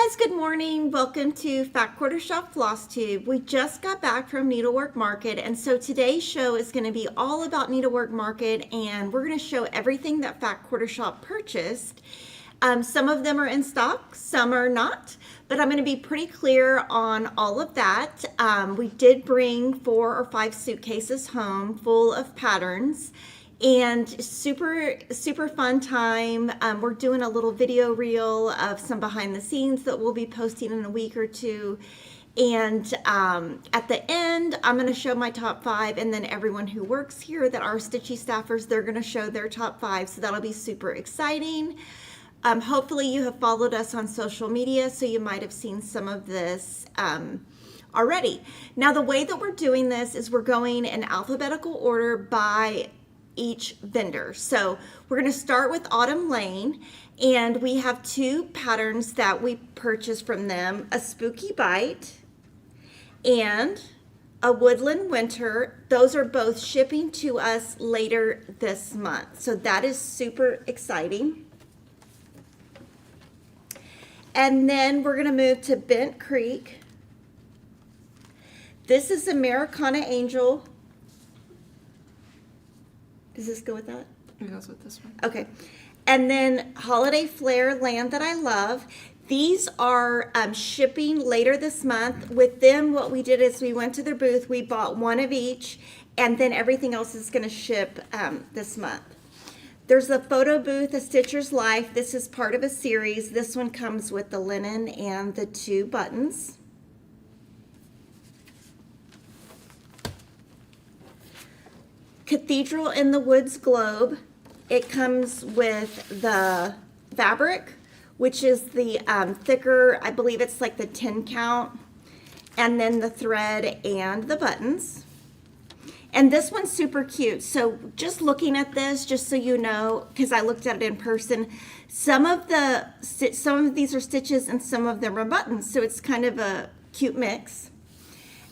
guys, good morning. Welcome to Fat Quarter Shop FlossTube. We just got back from Needlework Market, and so today's show is going to be all about Needlework Market, and we're going to show everything that Fat Quarter Shop purchased. Some of them are in stock, some are not, but I'm going to be pretty clear on all of that. We did bring 4 or 5 suitcases home full of patterns. And super fun time. We're doing a little video reel of some behind the scenes that we'll be posting in a week or two. And at the end, I'm going to show my top 5, and then everyone who works here that are Stitchy staffers, they're going to show their top 5. So that'll be super exciting. Hopefully you have followed us on social media, so you might have seen some of this already. Now, the way that we're doing this is we're going in alphabetical order by each vendor. So we're going to start with Autumn Lane, and we have 2 patterns that we purchased from them, a Spooky Bite and a Woodland Winter. Those are both shipping to us later this month, so that is super exciting. And then we're going to move to Bent Creek. This is Americana Angel. Does this go with that? It goes with this one. Okay. And then Holiday Flare, Land That I Love. These are shipping later this month. With them, what we did is we went to their booth, we bought 1 of each, and then everything else is going to ship this month. There's the photo booth, A Stitcher's Life. This is part of a series. This one comes with the linen and the 2 buttons. Cathedral in the Woods Globe. It comes with the fabric, which is the thicker, I believe it's like the 10 count, and then the thread and the buttons. And this one's super cute. So just looking at this, just so you know, because I looked at it in person, some of these are stitches and some of them are buttons. So it's kind of a cute mix.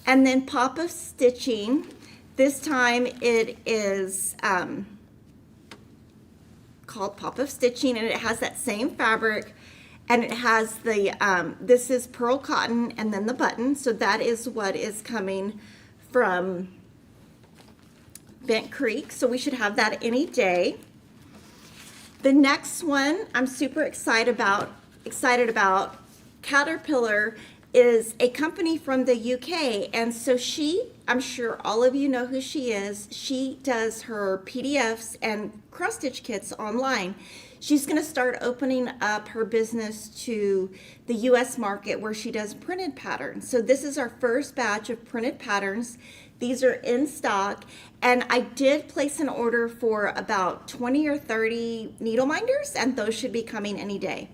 And then Pop of Stitching. This time it is called Pop of Stitching, and it has that same fabric, and it has the, this is pearl cotton and then the button. So that is what is coming from Bent Creek. So we should have that any day. The next one I'm super excited about. Caterpillar is a company from the UK, and so I'm sure all of you know who she is. She does her PDFs and cross stitch kits online. She's going to start opening up her business to the US market where she does printed patterns. So this is our first batch of printed patterns. These are in stock, and I did place an order for about 20 or 30 needle minders, and those should be coming any day.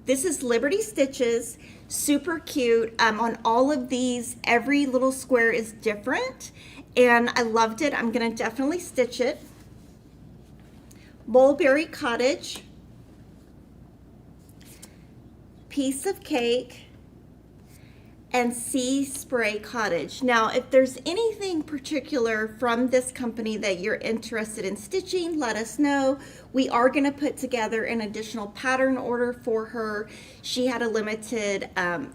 This is Liberty Stitches, super cute. On all of these, every little square is different, and I loved it. I'm going to definitely stitch it. Mulberry Cottage, Piece of Cake, and Sea Spray Cottage. Now, if there's anything particular from this company that you're interested in stitching, let us know. We are going to put together an additional pattern order for her. She had a limited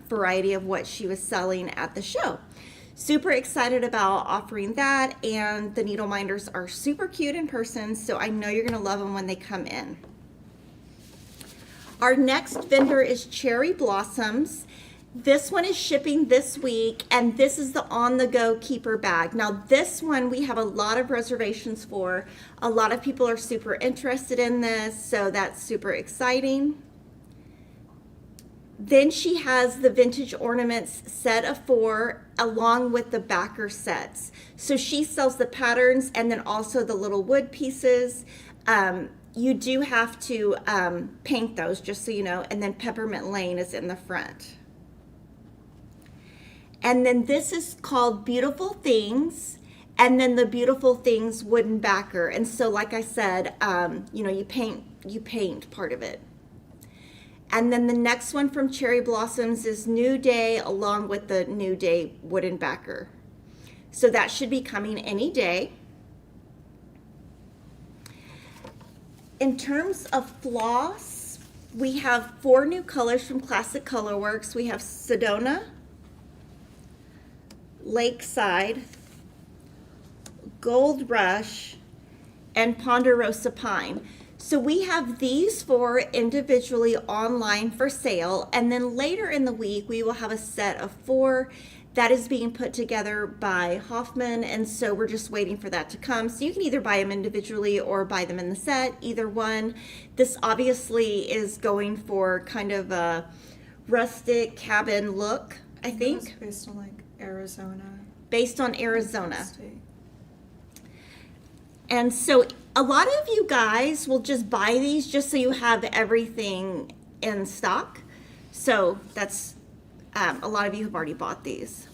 variety of what she was selling at the show. Super excited about offering that, and the needle minders are super cute in person, so I know you're going to love them when they come in. Our next vendor is Cherry Blossoms. This one is shipping this week, and this is the on-the-go keeper bag. Now, this one we have a lot of reservations for. A lot of people are super interested in this, so that's super exciting. Then she has the Vintage Ornaments set of 4 along with the backer sets. So she sells the patterns and then also the little wood pieces. You do have to paint those, just so you know, and then Peppermint Lane is in the front. And then this is called Beautiful Things, and then the Beautiful Things wooden backer. And so, like I said, you know, you paint part of it. And then the next one from Cherry Blossoms is New Day, along with the New Day wooden backer. So that should be coming any day. In terms of floss, we have 4 new colors from Classic Colorworks. We have Sedona, Lakeside, Gold Rush, and Ponderosa Pine. So we have these 4 individually online for sale, and then later in the week we will have a set of 4 that is being put together by Hoffman, and so we're just waiting for that to come. So you can either buy them individually or buy them in the set, either one. This obviously is going for kind of a rustic cabin look, I think. It's based on like Arizona. Based on Arizona. State. And so a lot of you guys will just buy these just so you have everything in stock. So that's, a lot of you have already bought these.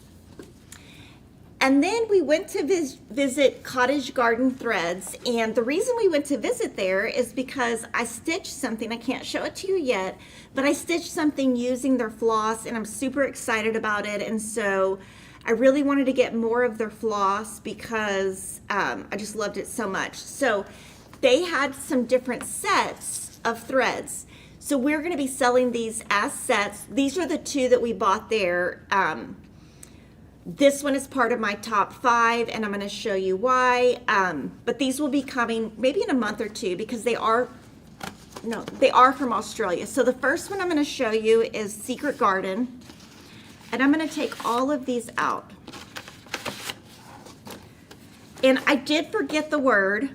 And then we went to visit Cottage Garden Threads. And the reason we went to visit there is because I stitched something. I can't show it to you yet, but I stitched something using their floss, and I'm super excited about it. And so I really wanted to get more of their floss because I just loved it so much. So they had some different sets of threads. So we're going to be selling these as sets. These are the 2 that we bought there. This one is part of my top 5, and I'm going to show you why. But these will be coming maybe in a month or 2 because they are from Australia. So the first one I'm going to show you is Secret Garden. And I'm going to take all of these out. And I did forget the word.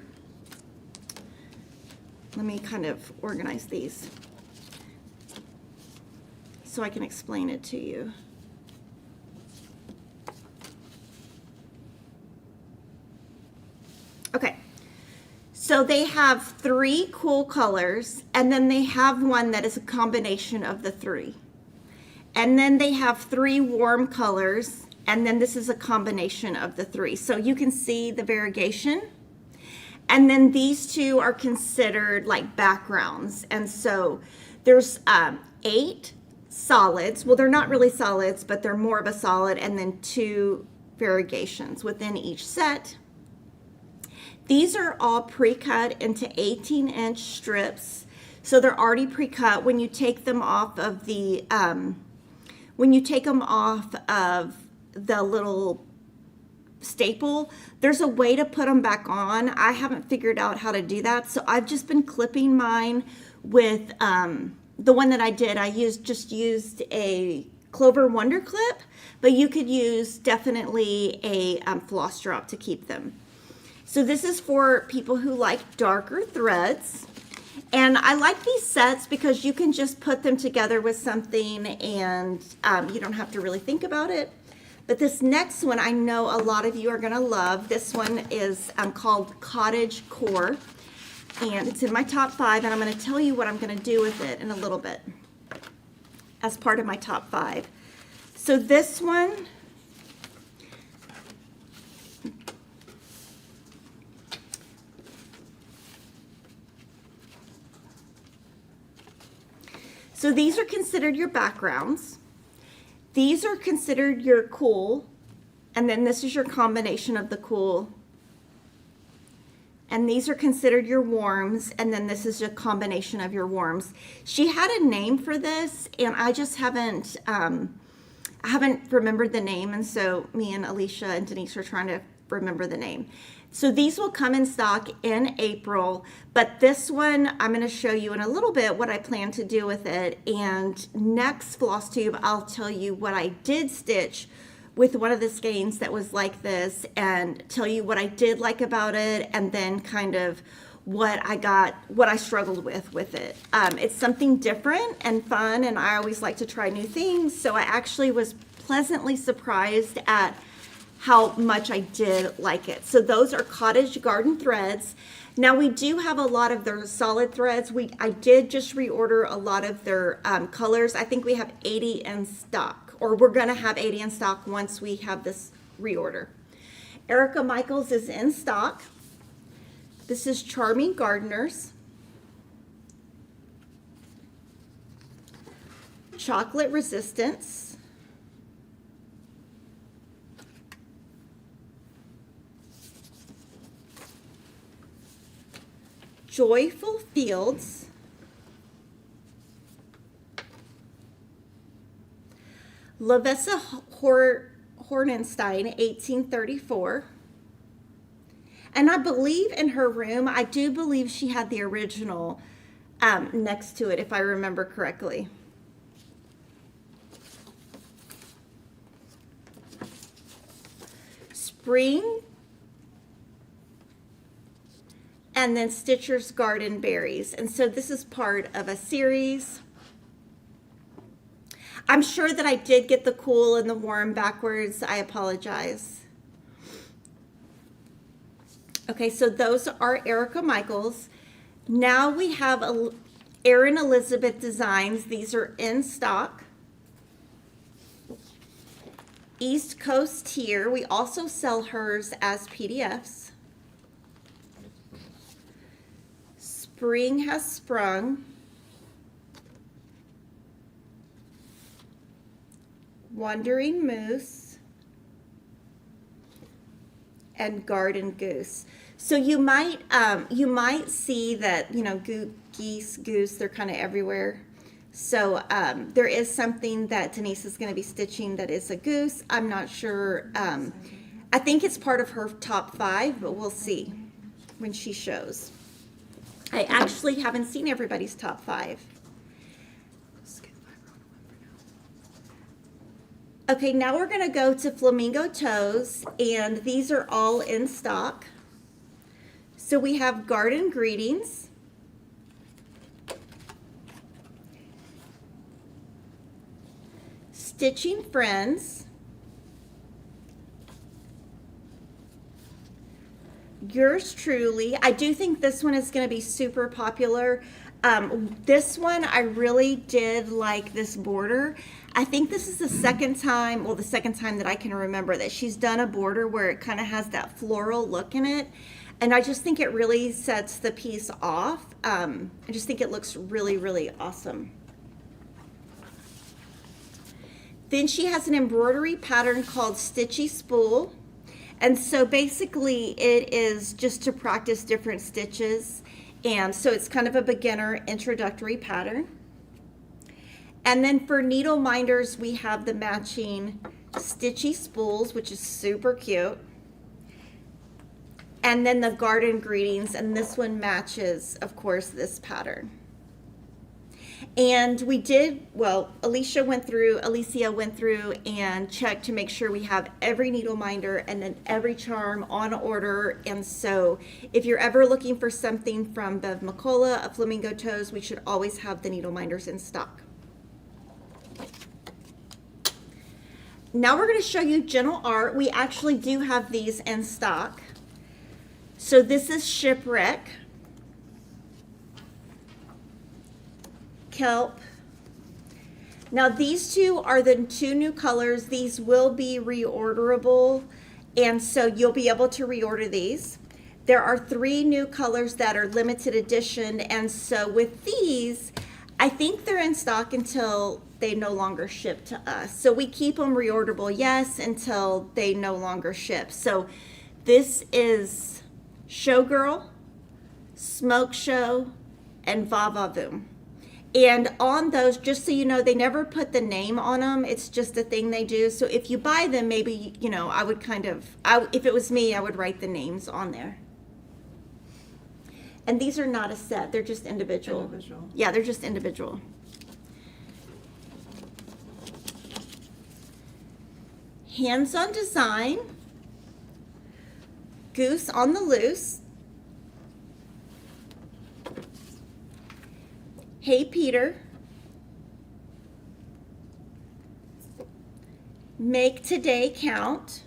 Let me kind of organize these so I can explain it to you. Okay. So they have 3 cool colors, and then they have one that is a combination of the 3. And then they have 3 warm colors, and then this is a combination of the 3. So you can see the variegation. And then these 2 are considered like backgrounds. And so there's 8 solids. Well, they're not really solids, but they're more of a solid, and then 2 variegations within each set. These are all pre-cut into 18-inch strips. So they're already pre-cut. When you take them off of the little staple, there's a way to put them back on. I haven't figured out how to do that, so I've just been clipping mine with the one that I did. I just used a Clover Wonder Clip, but you could use definitely a floss drop to keep them. So this is for people who like darker threads. And I like these sets because you can just put them together with something, and you don't have to really think about it. But this next one, I know a lot of you are going to love. This one is called Cottage Core, and it's in my top 5, and I'm going to tell you what I'm going to do with it in a little bit as part of my top 5. So this one, so these are considered your backgrounds. These are considered your cool, and then this is your combination of the cool. And these are considered your warms, and then this is a combination of your warms. She had a name for this, and I just haven't, I haven't remembered the name, and so me and Alicia and Denise are trying to remember the name. So these will come in stock in April, but this one I'm going to show you in a little bit what I plan to do with it. And next FlossTube, I'll tell you what I did stitch with one of the skeins that was like this, and tell you what I did like about it, and then kind of what I struggled with it. It's something different and fun, and I always like to try new things. So I actually was pleasantly surprised at how much I did like it. So those are Cottage Garden Threads. Now we do have a lot of their solid threads. I did just reorder a lot of their colors. I think we have 80 in stock, or we're gonna have 80 in stock once we have this reorder. Erica Michaels is in stock. This is Charming Gardeners. Chocolate Resistance. Joyful Fields. Lavessa Hornenstein, 1834. And I believe in her room, I do believe she had the original next to it, if I remember correctly. Spring, and then Stitcher's Garden Berries. And so this is part of a series. I'm sure that I did get the cool and the warm backwards. I apologize. Okay, so those are Erica Michaels. Now we have Erin Elizabeth designs. These are in stock. East Coast Tier. We also sell hers as PDFs. Spring Has Sprung. Wandering Moose. And Garden Goose. So you might see that, you know, geese, goose, they're kind of everywhere. So there is something that Denise is going to be stitching that is a goose. I'm not sure. I think it's part of her top 5, but we'll see when she shows. I actually haven't seen everybody's top 5. Okay, now we're going to go to Flamingo Toes, and these are all in stock. So we have Garden Greetings. Stitching Friends. Yours truly. I do think this one is going to be super popular. This one, I really did like this border. I think this is the second time, well, the second time that I can remember that she's done a border where it kind of has that floral look in it. And I just think it really sets the piece off. I just think it looks really, really awesome. Then she has an embroidery pattern called Stitchy Spool. And so basically it is just to practice different stitches. And so it's kind of a beginner introductory pattern. And then for needle minders, we have the matching Stitchy Spools, which is super cute. And then the Garden Greetings, and this one matches, of course, this pattern. And we did, well, Alicia went through and checked to make sure we have every needle minder and then every charm on order. And so if you're ever looking for something from Bev McCullough of Flamingo Toes, we should always have the needle minders in stock. Now we're going to show you Gentle Art. We actually do have these in stock. So this is Shipwreck, Kelp. Now these two are the 2 new colors. These will be reorderable, and so you'll be able to reorder these. There are 3 new colors that are limited edition, and so with these, I think they're in stock until they no longer ship to us. So we keep them reorderable, yes, until they no longer ship. So this is Showgirl, Smoke Show, and Va Va Voom. And on those, just so you know, they never put the name on them. It's just a thing they do. So if you buy them, maybe, you know, I would kind of, if it was me, I would write the names on there. And these are not a set. They're just individual. Yeah, they're just individual. Hands-on Design, Goose on the Loose, Hey Peter, Make Today Count.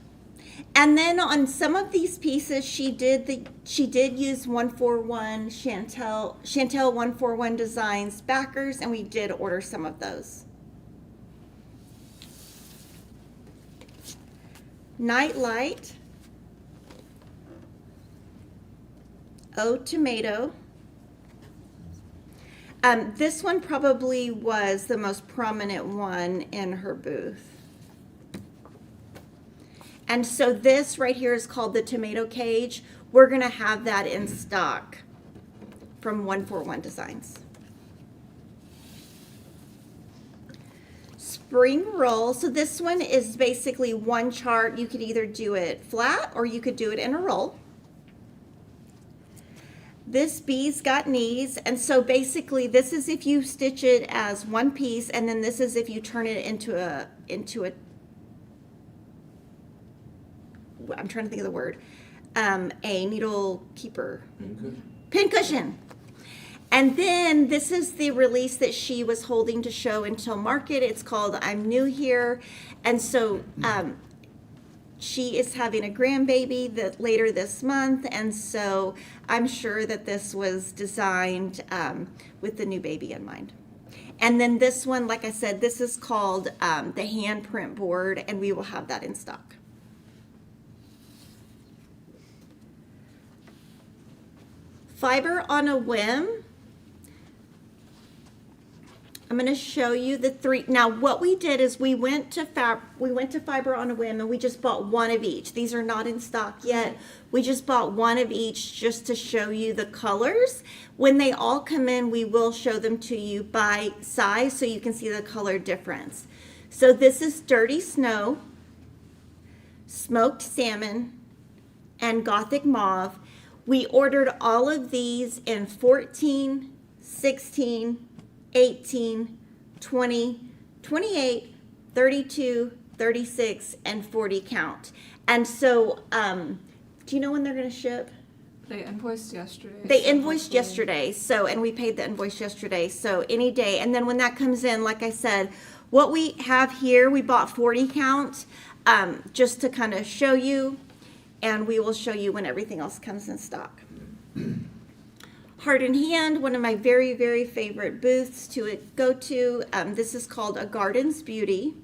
And then on some of these pieces, she did use 141 Chantel 141 Designs backers, and we did order some of those. Nightlight, Oh Tomato. This one probably was the most prominent one in her booth. And so this right here is called the Tomato Cage. We're going to have that in stock from 141 Designs. spring roll. So this one is basically one chart. You could either do it flat or you could do it in a roll. This bee's got knees, and so basically this is if you stitch it as one piece, and then this is if you turn it into a I'm trying to think of the word, a needle keeper. Pin cushion. And then this is the release that she was holding to show until market. It's called I'm New Here. And so she is having a grandbaby later this month. And so I'm sure that this was designed with the new baby in mind. And then this one, like I said, this is called the handprint board, and we will have that in stock. Fiber on a Whim. I'm going to show you the three. Now, what we did is we went to Fiber on a Whim, and we just bought one of each. These are not in stock yet. We just bought one of each just to show you the colors. When they all come in, we will show them to you by size so you can see the color difference. So this is Dirty Snow, Smoked Salmon, and Gothic Mauve. We ordered all of these in 14, 16, 18, 20, 28, 32, 36, and 40 count. And so, do you know when they're going to ship? They invoiced yesterday. They invoiced yesterday, so, and we paid the invoice yesterday, so any day. And then when that comes in, like I said, what we have here, we bought 40 count, just to kind of show you, and we will show you when everything else comes in stock. Heart in Hand, one of my very, very favorite booths to go to. This is called A Garden's Beauty.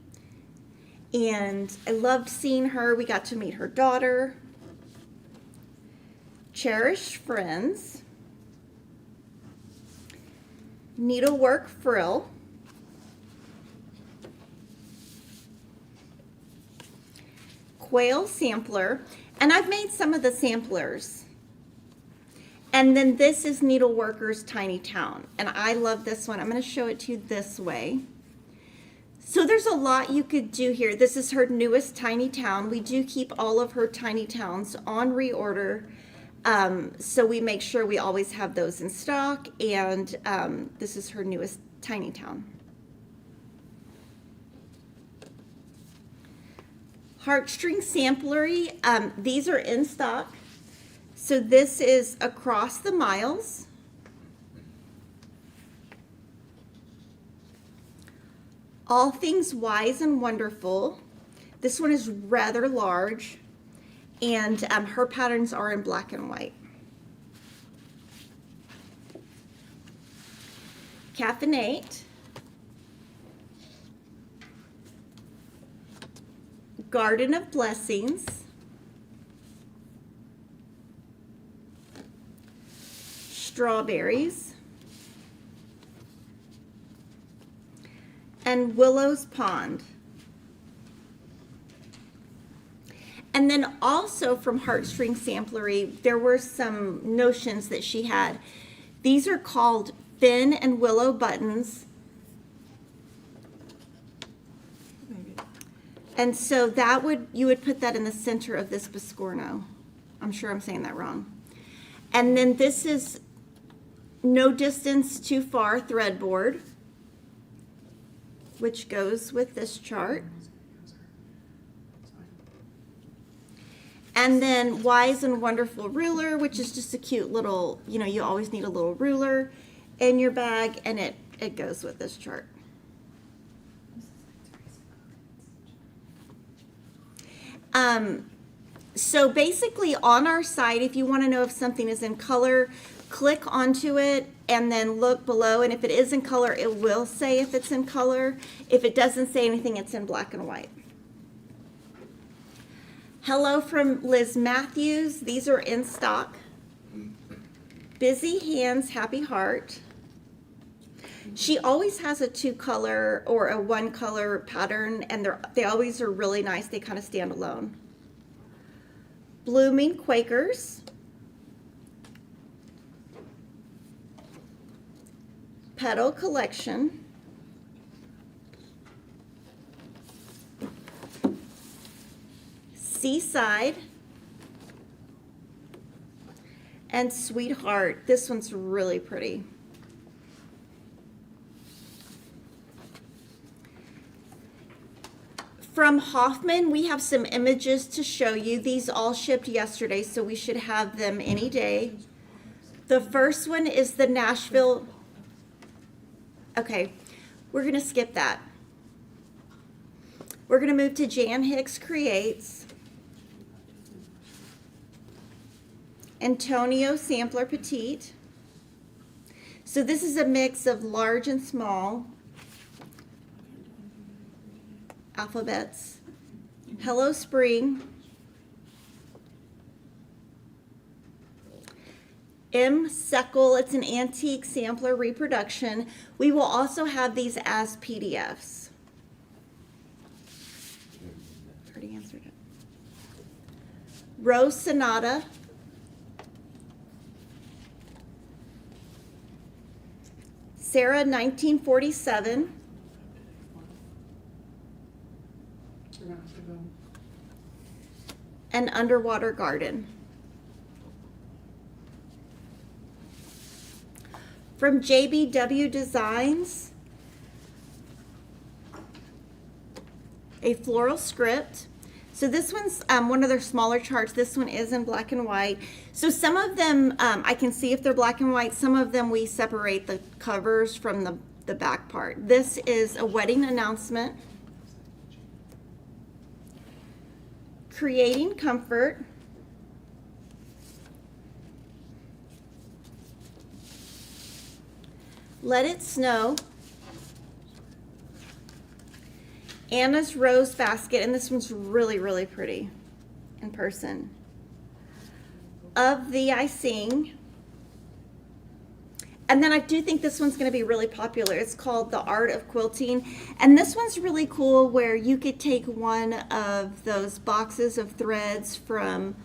And I loved seeing her. We got to meet her daughter. Cherished Friends. Needlework Frill. Quail Sampler. And I've made some of the samplers. And then this is Needleworker's Tiny Town. And I love this one. I'm going to show it to you this way. So there's a lot you could do here. This is her newest Tiny Town. We do keep all of her Tiny Towns on reorder. So we make sure we always have those in stock. And this is her newest Tiny Town. Heartstring Samplery, these are in stock. So this is Across the Miles. All Things Wise and Wonderful. This one is rather large, and her patterns are in black and white. Caffeinate. Garden of Blessings. Strawberries. And Willow's Pond. And then also from Heartstring Samplery, there were some notions that she had. These are called Finn and Willow buttons. And so that you would put that in the center of this Biscorno. I'm sure I'm saying that wrong. And then this is No Distance Too Far threadboard, which goes with this chart. And then Wise and Wonderful Ruler, which is just a cute little, you always need a little ruler in your bag, and it goes with this chart. So basically on our site, if you want to know if something is in color, click onto it and then look below. And if it is in color, it will say if it's in color. If it doesn't say anything, it's in black and white. Hello from Liz Matthews. These are in stock. Busy Hands, Happy Heart. She always has a 2-color or a 1-color pattern, and they always are really nice. They kind of stand alone. Blooming Quakers. Petal Collection. Seaside, and Sweetheart. This one's really pretty. From Hoffman, we have some images to show you. These all shipped yesterday, so we should have them any day. The first one is the Nashville. Okay, we're going to skip that. We're going to move to Jan Hicks Creates. Antonio Sampler Petite. So this is a mix of large and small alphabets. Hello Spring. M. Seckle, it's an antique sampler reproduction. We will also have these as PDFs. Already answered it. Rose Sonata. Sarah, 1947. An Underwater Garden. From JBW Designs, a floral script. So this one's one of their smaller charts. This one is in black and white. So some of them, I can see if they're black and white. Some of them we separate the covers from the back part. This is a wedding announcement. Creating Comfort. Let It Snow. Anna's Rose Basket, and this one's really, really pretty in person. Of Thee I Sing. And then I do think this one's going to be really popular. It's called The Art of Quilting. And this one's really cool where you could take one of those boxes of threads from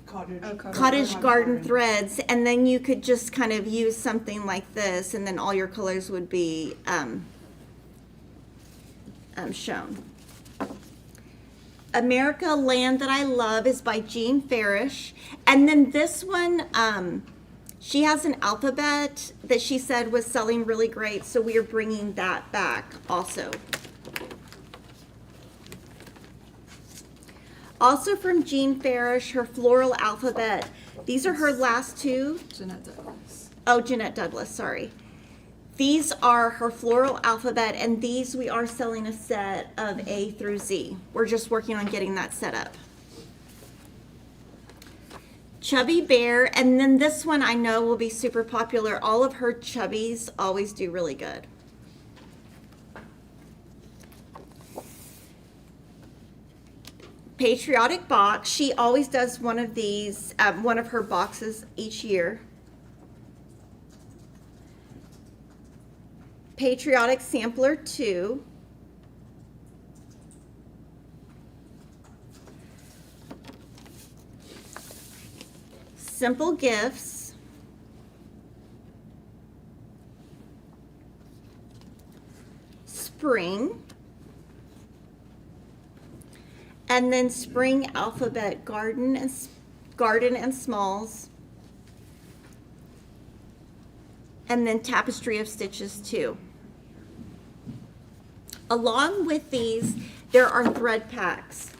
Cottage Garden Threads, and then you could just kind of use something like this, and then all your colors would be shown. America, Land That I Love is by Jean Farish. And then this one, she has an alphabet that she said was selling really great, so we are bringing that back also. Also from Jean Farish, her floral alphabet. These are her last two. Jeanette Douglas. Oh, Jeanette Douglas, sorry. These are her floral alphabet, and these we are selling a set of A through Z. We're just working on getting that set up. Chubby Bear, and then this one I know will be super popular. All of her chubbies always do really good. Patriotic Box, she always does one of these, one of her boxes each year. Patriotic Sampler 2. Simple Gifts. Spring. And then Spring Alphabet Garden and Smalls. And then Tapestry of Stitches 2. Along with these, there are thread packs.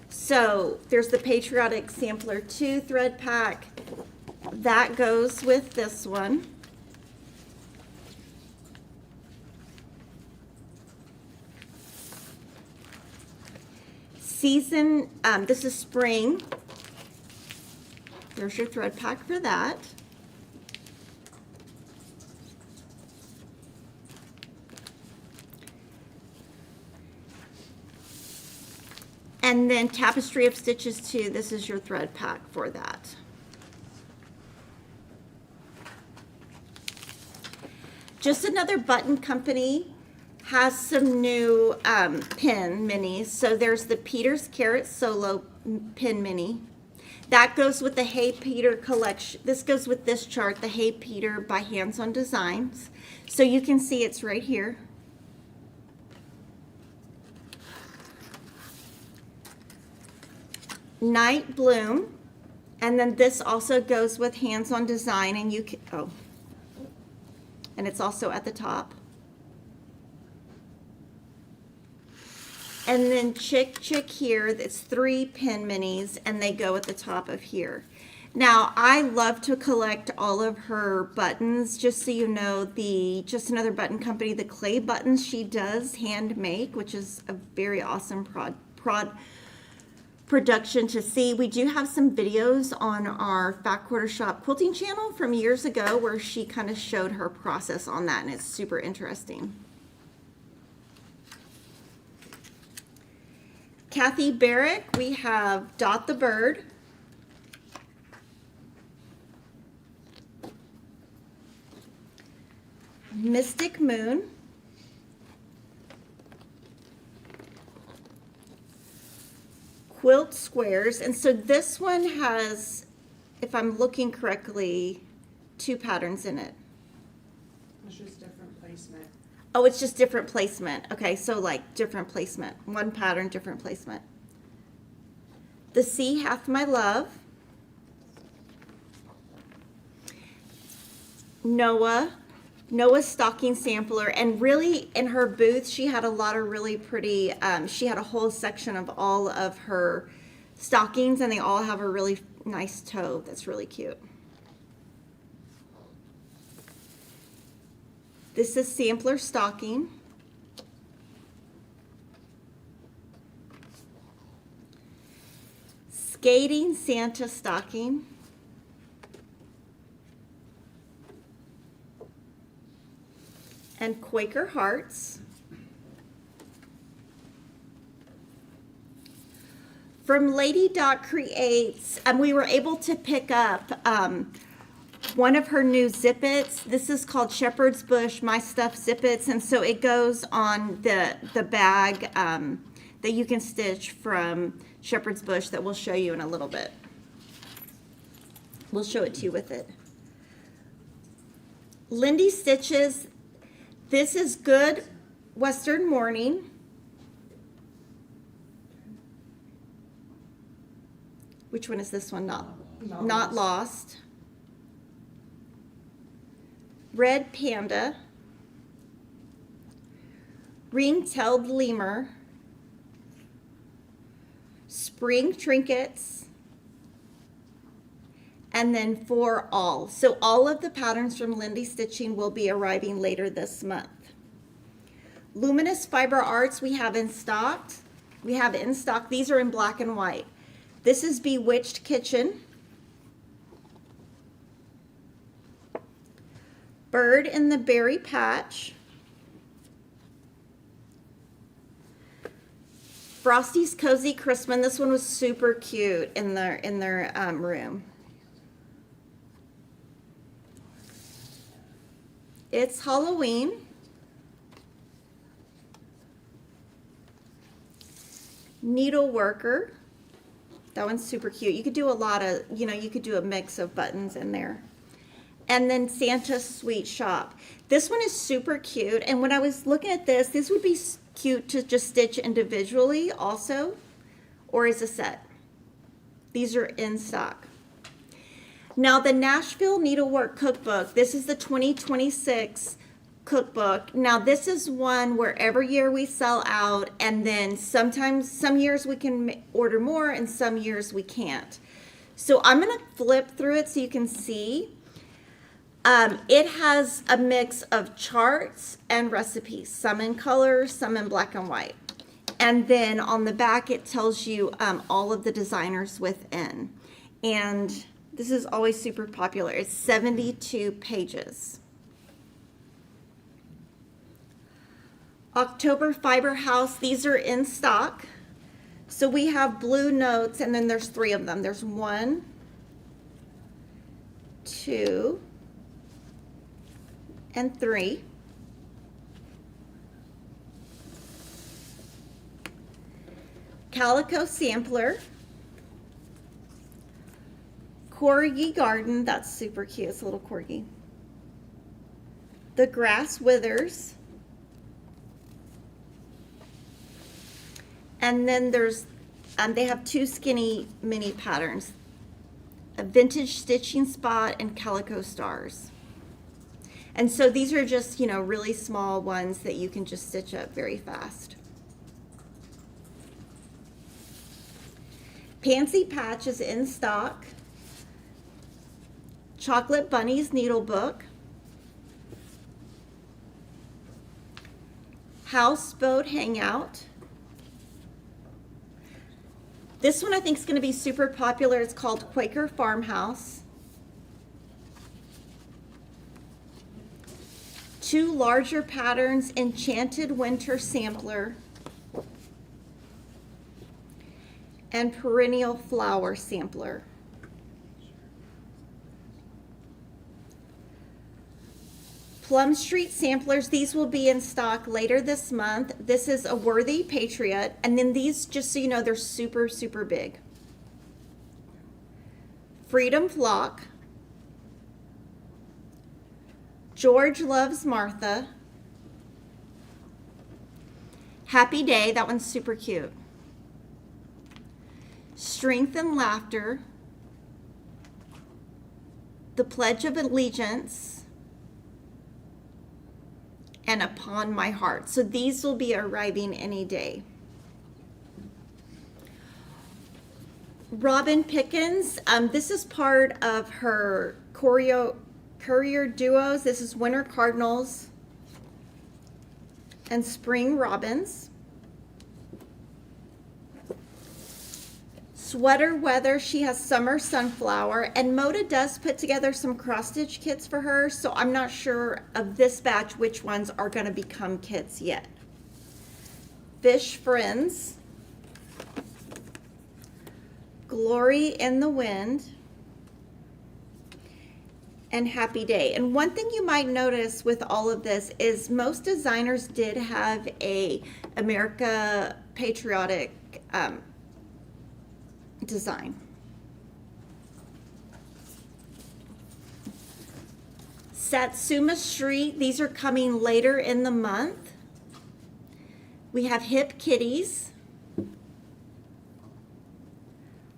So there's the Patriotic Sampler 2 thread pack. That goes with this one. Season, this is spring. There's your thread pack for that. And then Tapestry of Stitches 2, this is your thread pack for that. Just Another Button Company has some new pin minis. So there's the Peter's Carrot Solo pin mini. That goes with the Hey Peter collection. This goes with this chart, the Hey Peter by Hands On Designs. So you can see it's right here. Night Bloom. And then this also goes with hands-on design, and you can, oh, and it's also at the top. And then Chick here, it's 3 pin minis, and they go at the top of here. Now, I love to collect all of her buttons. Just so you know, the Just Another Button Company, the clay buttons she does hand make, which is a very awesome production to see. We do have some videos on our Fat Quarter Shop quilting channel from years ago where she kind of showed her process on that, and it's super interesting. Kathy Barrick, we have Dot the Bird. Mystic Moon. Quilt Squares, and so this one has, if I'm looking correctly, 2 patterns in it. It's just different placement. Oh, it's just different placement. Okay, so like different placement. 1 pattern, different placement. The Sea Hath My Love. Noah's stocking sampler, and really in her booth she had a lot of really pretty, she had a whole section of all of her stockings, and they all have a really nice toe that's really cute. This is sampler stocking. Skating Santa stocking. And Quaker Hearts. From Lady Dot Creates, we were able to pick up one of her new zippets. This is called Shepherd's Bush My Stuff Zippets, and so it goes on the bag that you can stitch from Shepherd's Bush that we'll show you in a little bit. We'll show it to you with it. Lindy Stitches. This is Good Western Morning. Which one is this one? Not Lost. Red Panda. Ring-tailed Lemur. Spring Trinkets. And then For All. So all of the patterns from Lindy Stitching will be arriving later this month. Luminous Fiber Arts we have in stock. These are in black and white. This is Bewitched Kitchen. Bird in the Berry Patch. Frosty's Cozy Christmas. This one was super cute in their room. It's Halloween. Needleworker. That one's super cute. You could do a lot of, you could do a mix of buttons in there. And then Santa's Sweet Shop. This one is super cute. And when I was looking at this would be cute to just stitch individually also, or as a set. These are in stock. Now the Nashville Needlework Cookbook, this is the 2026 cookbook. Now this is one where every year we sell out, and then sometimes, some years we can order more and some years we can't. So I'm going to flip through it so you can see. It has a mix of charts and recipes, some in color, some in black and white. And then on the back it tells you all of the designers within. And this is always super popular. It's 72 pages. October Fiber House, these are in stock. So we have blue notes, and then there's 3 of them. There's 1, 2, and 3. Calico Sampler. Corgi Garden, that's super cute. It's a little corgi. The Grass Withers. And then there's they have two skinny mini patterns, a vintage stitching spot and calico stars. And so these are just, you know, really small ones that you can just stitch up very fast. Pansy Patch is in stock. Chocolate Bunnies Needle Book. Houseboat Hangout. This one I think is going to be super popular. It's called Quaker Farmhouse. Two larger patterns, Enchanted Winter Sampler and Perennial Flower Sampler. Plum Street samplers, these will be in stock later this month. This is a Worthy Patriot, and then these, just so you know, they're super, super big. Freedom Flock. George Loves Martha. Happy Day, that one's super cute. Strength and Laughter. The Pledge of Allegiance. And Upon My Heart. So these will be arriving any day. Robin Pickens, this is part of her Courier Duos. This is Winter Cardinals and Spring Robins. Sweater Weather, she has Summer Sunflower, and Moda does put together some cross-stitch kits for her, so I'm not sure of this batch which ones are going to become kits yet. Fish Friends, Glory in the Wind, and Happy Day. And one thing you might notice with all of this is most designers did have a America patriotic design. Satsuma Street, these are coming later in the month. We have Hip Kitties,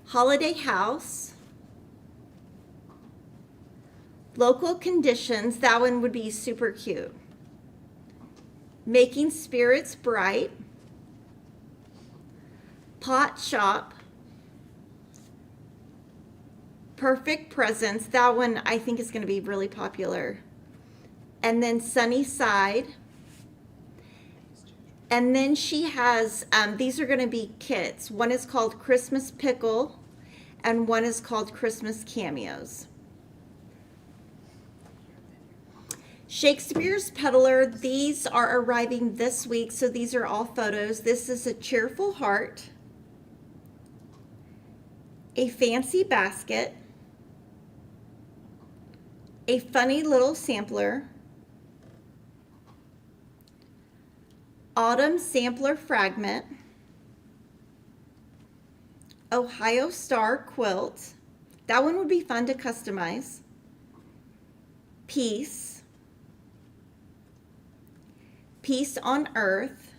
Holiday House, Local Conditions, that one would be super cute. Making Spirits Bright, Pot Shop, Perfect Presents, that one I think is going to be really popular. And then Sunny Side. And then she has, these are going to be kits. One is called Christmas Pickle and one is called Christmas Cameos. Shakespeare's Peddler, these are arriving this week, so these are all photos. This is a Cheerful Heart, a Fancy Basket, a Funny Little Sampler, Autumn Sampler Fragment, Ohio Star Quilt, that one would be fun to customize, Peace, Peace on Earth,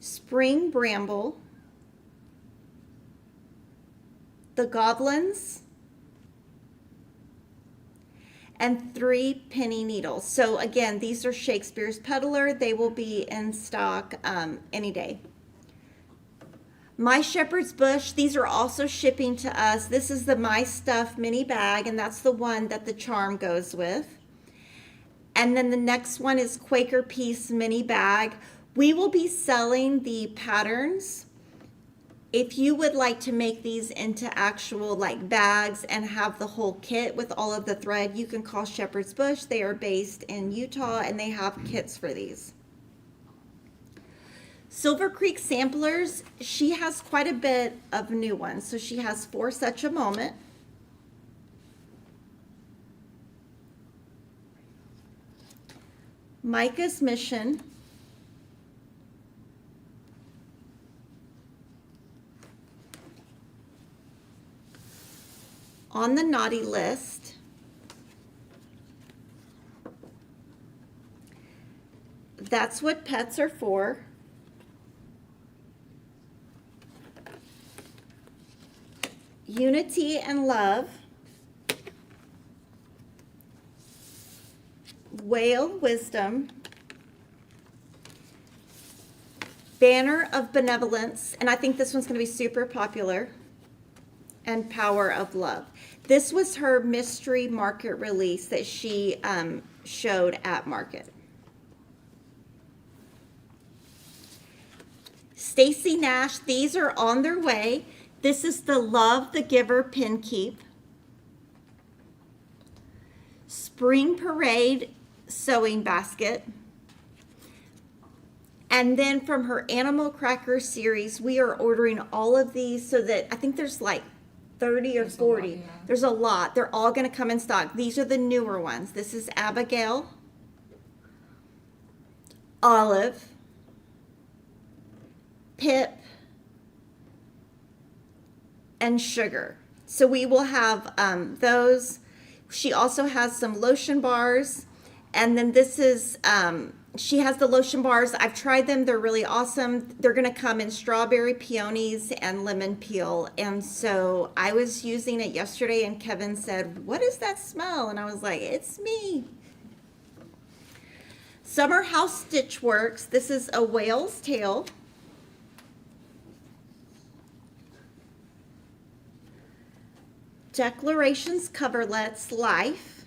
Spring Bramble, The Goblins, and 3 penny needles. So again, these are Shakespeare's Peddler. They will be in stock any day. My Shepherd's Bush, these are also shipping to us. This is the My Stuff mini bag, and that's the one that the charm goes with. And then the next one is Quaker Peace mini bag. We will be selling the patterns. If you would like to make these into actual like bags and have the whole kit with all of the thread, you can call Shepherd's Bush. They are based in Utah and they have kits for these. Silver Creek Samplers, she has quite a bit of new ones. So she has For Such a Moment, Micah's Mission, On the Naughty List, That's What Pets Are For, Unity and Love, Whale Wisdom, Banner of Benevolence, and I think this one's going to be super popular, and Power of Love. This was her mystery market release that she showed at market. Stacy Nash, these are on their way. This is the Love the Giver pin keep. Spring Parade sewing basket. And then from her Animal Cracker series, we are ordering all of these so that I think there's like 30 or 40. Yeah. There's a lot. They're all going to come in stock. These are the newer ones. This is Abigail, Olive, Pip, and Sugar. So we will have those. She also has some lotion bars. And then this is, she has the lotion bars. I've tried them. They're really awesome. They're going to come in strawberry peonies and lemon peel. And so I was using it yesterday and Kevin said, "What is that smell?" And I was like, "It's me." Summer House Stitch Works. This is a whale's tail. Declarations Coverlets Life.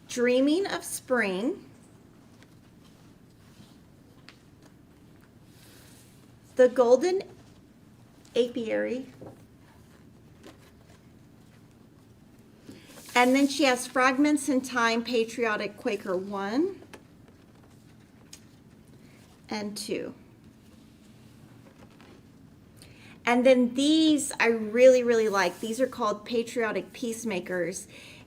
Dreaming of Spring. The Golden Apiary. And then she has Fragments in Time, Patriotic Quaker 1 and 2. And then these I really, really like. These are called Patriotic Peacemakers.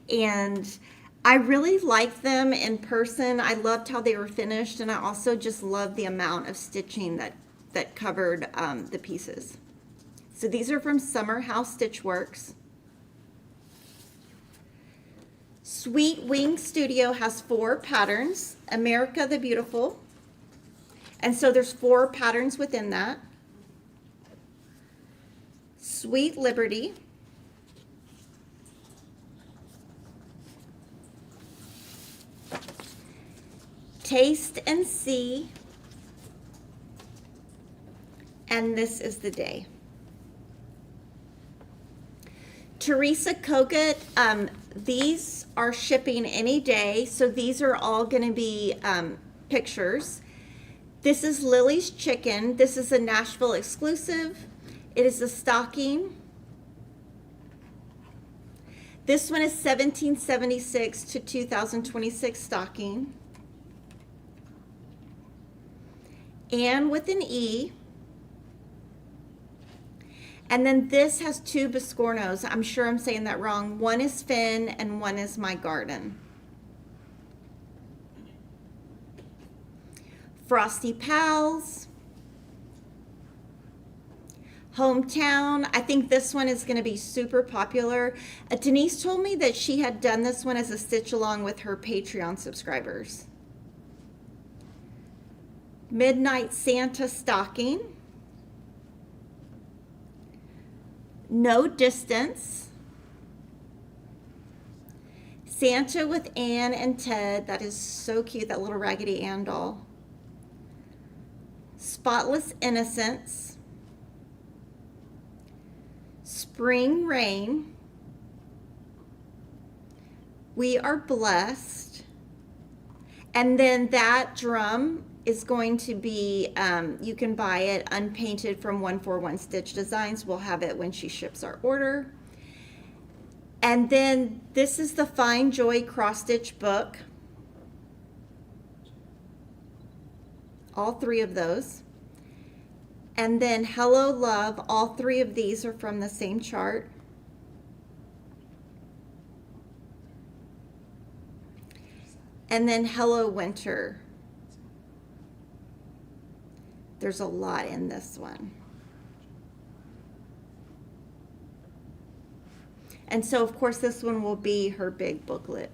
And I really liked them in person. I loved how they were finished. And I also just loved the amount of stitching that covered the pieces. So these are from Summer House Stitch Works. Sweet Wing Studio has 4 patterns. America the Beautiful. And so there's 4 patterns within that. Sweet Liberty. Taste and See. And This is the Day. Teresa Kogut, these are shipping any day, so these are all going to be pictures. This is Lily's Chicken. This is a Nashville exclusive. It is a stocking. This one is 1776 to 2026 stocking. And with an E. And then this has 2 Biscornos. I'm sure I'm saying that wrong. One is Finn and one is My Garden. Frosty Pals. Hometown. I think this one is going to be super popular. Denise told me that she had done this one as a stitch along with her Patreon subscribers. Midnight Santa Stocking. No Distance. Santa with Anne and Ted. That is so cute, that little Raggedy Ann doll. Spotless Innocence. Spring Rain. We Are Blessed. And then that drum is going to be, you can buy it unpainted from 141 Stitch Designs. We'll have it when she ships our order. And then this is the Fine Joy Cross Stitch book. All 3 of those. And then Hello Love, all 3 of these are from the same chart. And then Hello Winter. There's a lot in this one. And so of course this one will be her big booklet.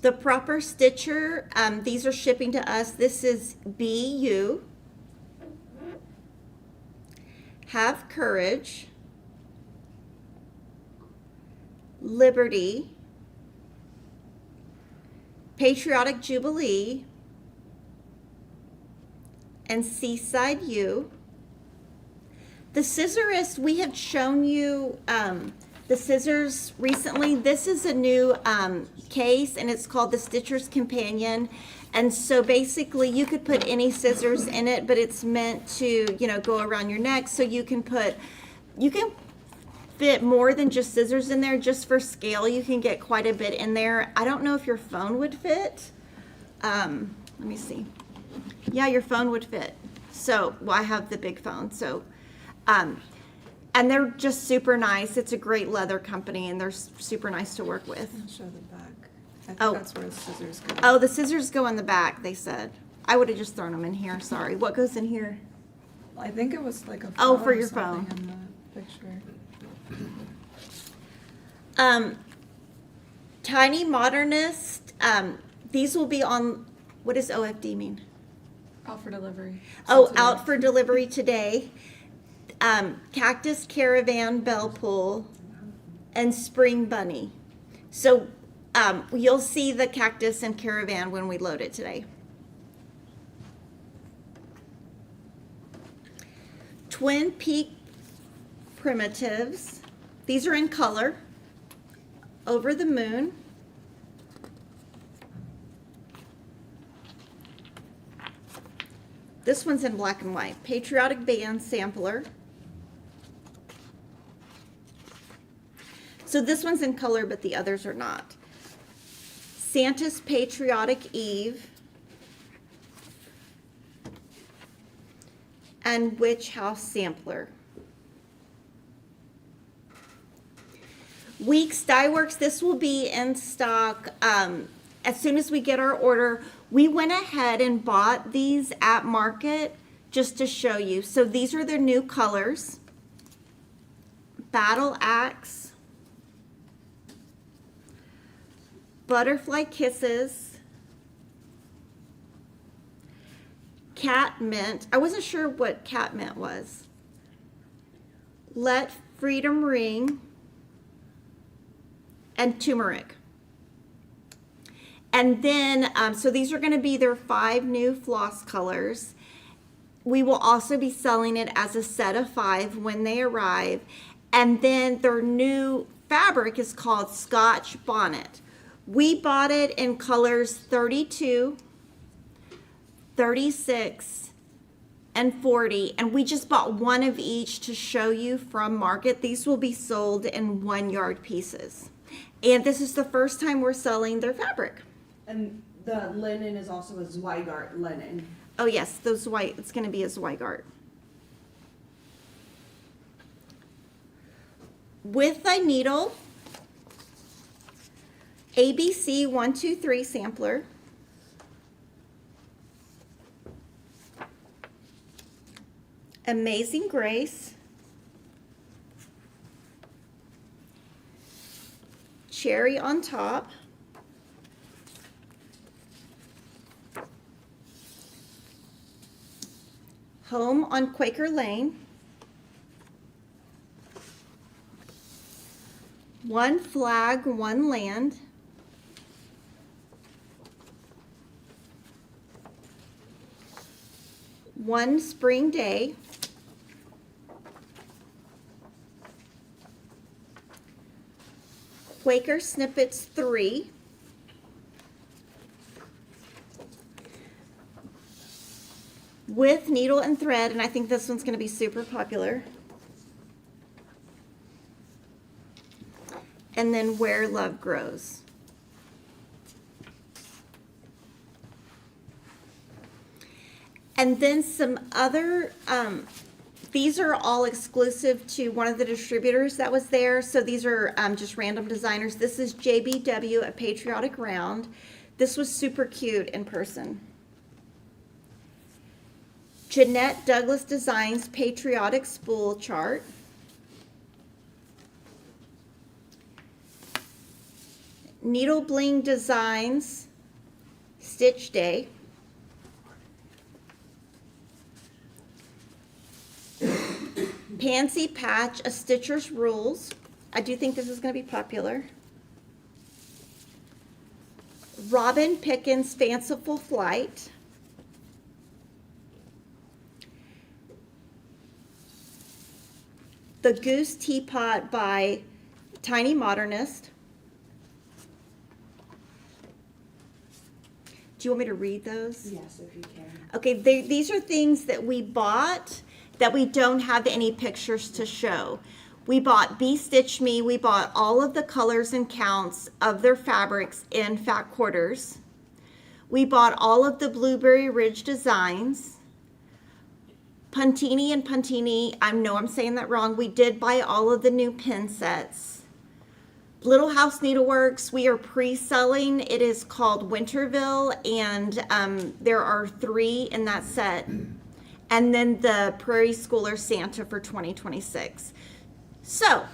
The proper stitcher, these are shipping to us. This is BU. Have Courage. Liberty. Patriotic Jubilee. And Seaside U. The scissors, we have shown you the scissors recently. This is a new case, and it's called the Stitcher's Companion. And so basically you could put any scissors in it, but it's meant to, you know, go around your neck. So you can fit more than just scissors in there. Just for scale, you can get quite a bit in there. I don't know if your phone would fit. Let me see. Yeah, your phone would fit. So, well, I have the big phone. So, and they're just super nice. It's a great leather company, and they're super nice to work with. I'll show the back. I think Oh. that's where the scissors go. Oh, the scissors go in the back, they said. I would have just thrown them in here. Sorry. What goes in here? I think it was like a Oh, phone for or your something phone. in the picture. Tiny Modernist. These will be on, what does OFD mean? Out for delivery. Oh, Today. out for delivery today. Cactus Caravan Bell Pull and Spring Bunny. So you'll see the cactus and caravan when we load it today. Twin Peak Primitives. These are in color. Over the Moon. This one's in black and white. Patriotic Band Sampler. So this one's in color, but the others are not. Santa's Patriotic Eve. And Witch House Sampler. Weeks Dye Works, this will be in stock as soon as we get our order. We went ahead and bought these at market just to show you. So these are their new colors. Battle Axe. Butterfly Kisses. Cat Mint. I wasn't sure what Cat Mint was. Let Freedom Ring. And Turmeric. And then, so these are going to be their 5 new floss colors. We will also be selling it as a set of 5 when they arrive. And then their new fabric is called Scotch Bonnet. We bought it in colors 32, 36, and 40. And we just bought one of each to show you from market. These will be sold in 1 yard pieces. And this is the first time we're selling their fabric. And the linen is also a Zweigart linen. Oh yes, those white, it's gonna be a Zweigart. With thy needle, ABC 123 sampler. Amazing Grace. Cherry on Top. Home on Quaker Lane. One Flag, One Land. One Spring Day. Quaker Snippets 3. With needle and thread, and I think this one's going to be super popular. And then Where Love Grows. And then some other, these are all exclusive to one of the distributors that was there. So these are just random designers. This is JBW, a Patriotic Round. This was super cute in person. Jeanette Douglas Designs Patriotic Spool Chart. Needle Bling Designs Stitch Day. Pansy Patch, A Stitcher's Rules. I do think this is going to be popular. Robin Pickens' Fanciful Flight. The Goose Teapot by Tiny Modernist. Do you want me to read those? Yes, if you can. Okay, these are things that we bought that we don't have any pictures to show. We bought Bee Stitch Me. We bought all of the colors and counts of their fabrics in fat quarters. We bought all of the Blueberry Ridge designs. Puntini and Puntini, I know I'm saying that wrong. We did buy all of the new pin sets. Little House Needleworks, we are pre-selling. It is called Winterville, and there are 3 in that set. And then the Prairie Schooler Santa for 2026. So,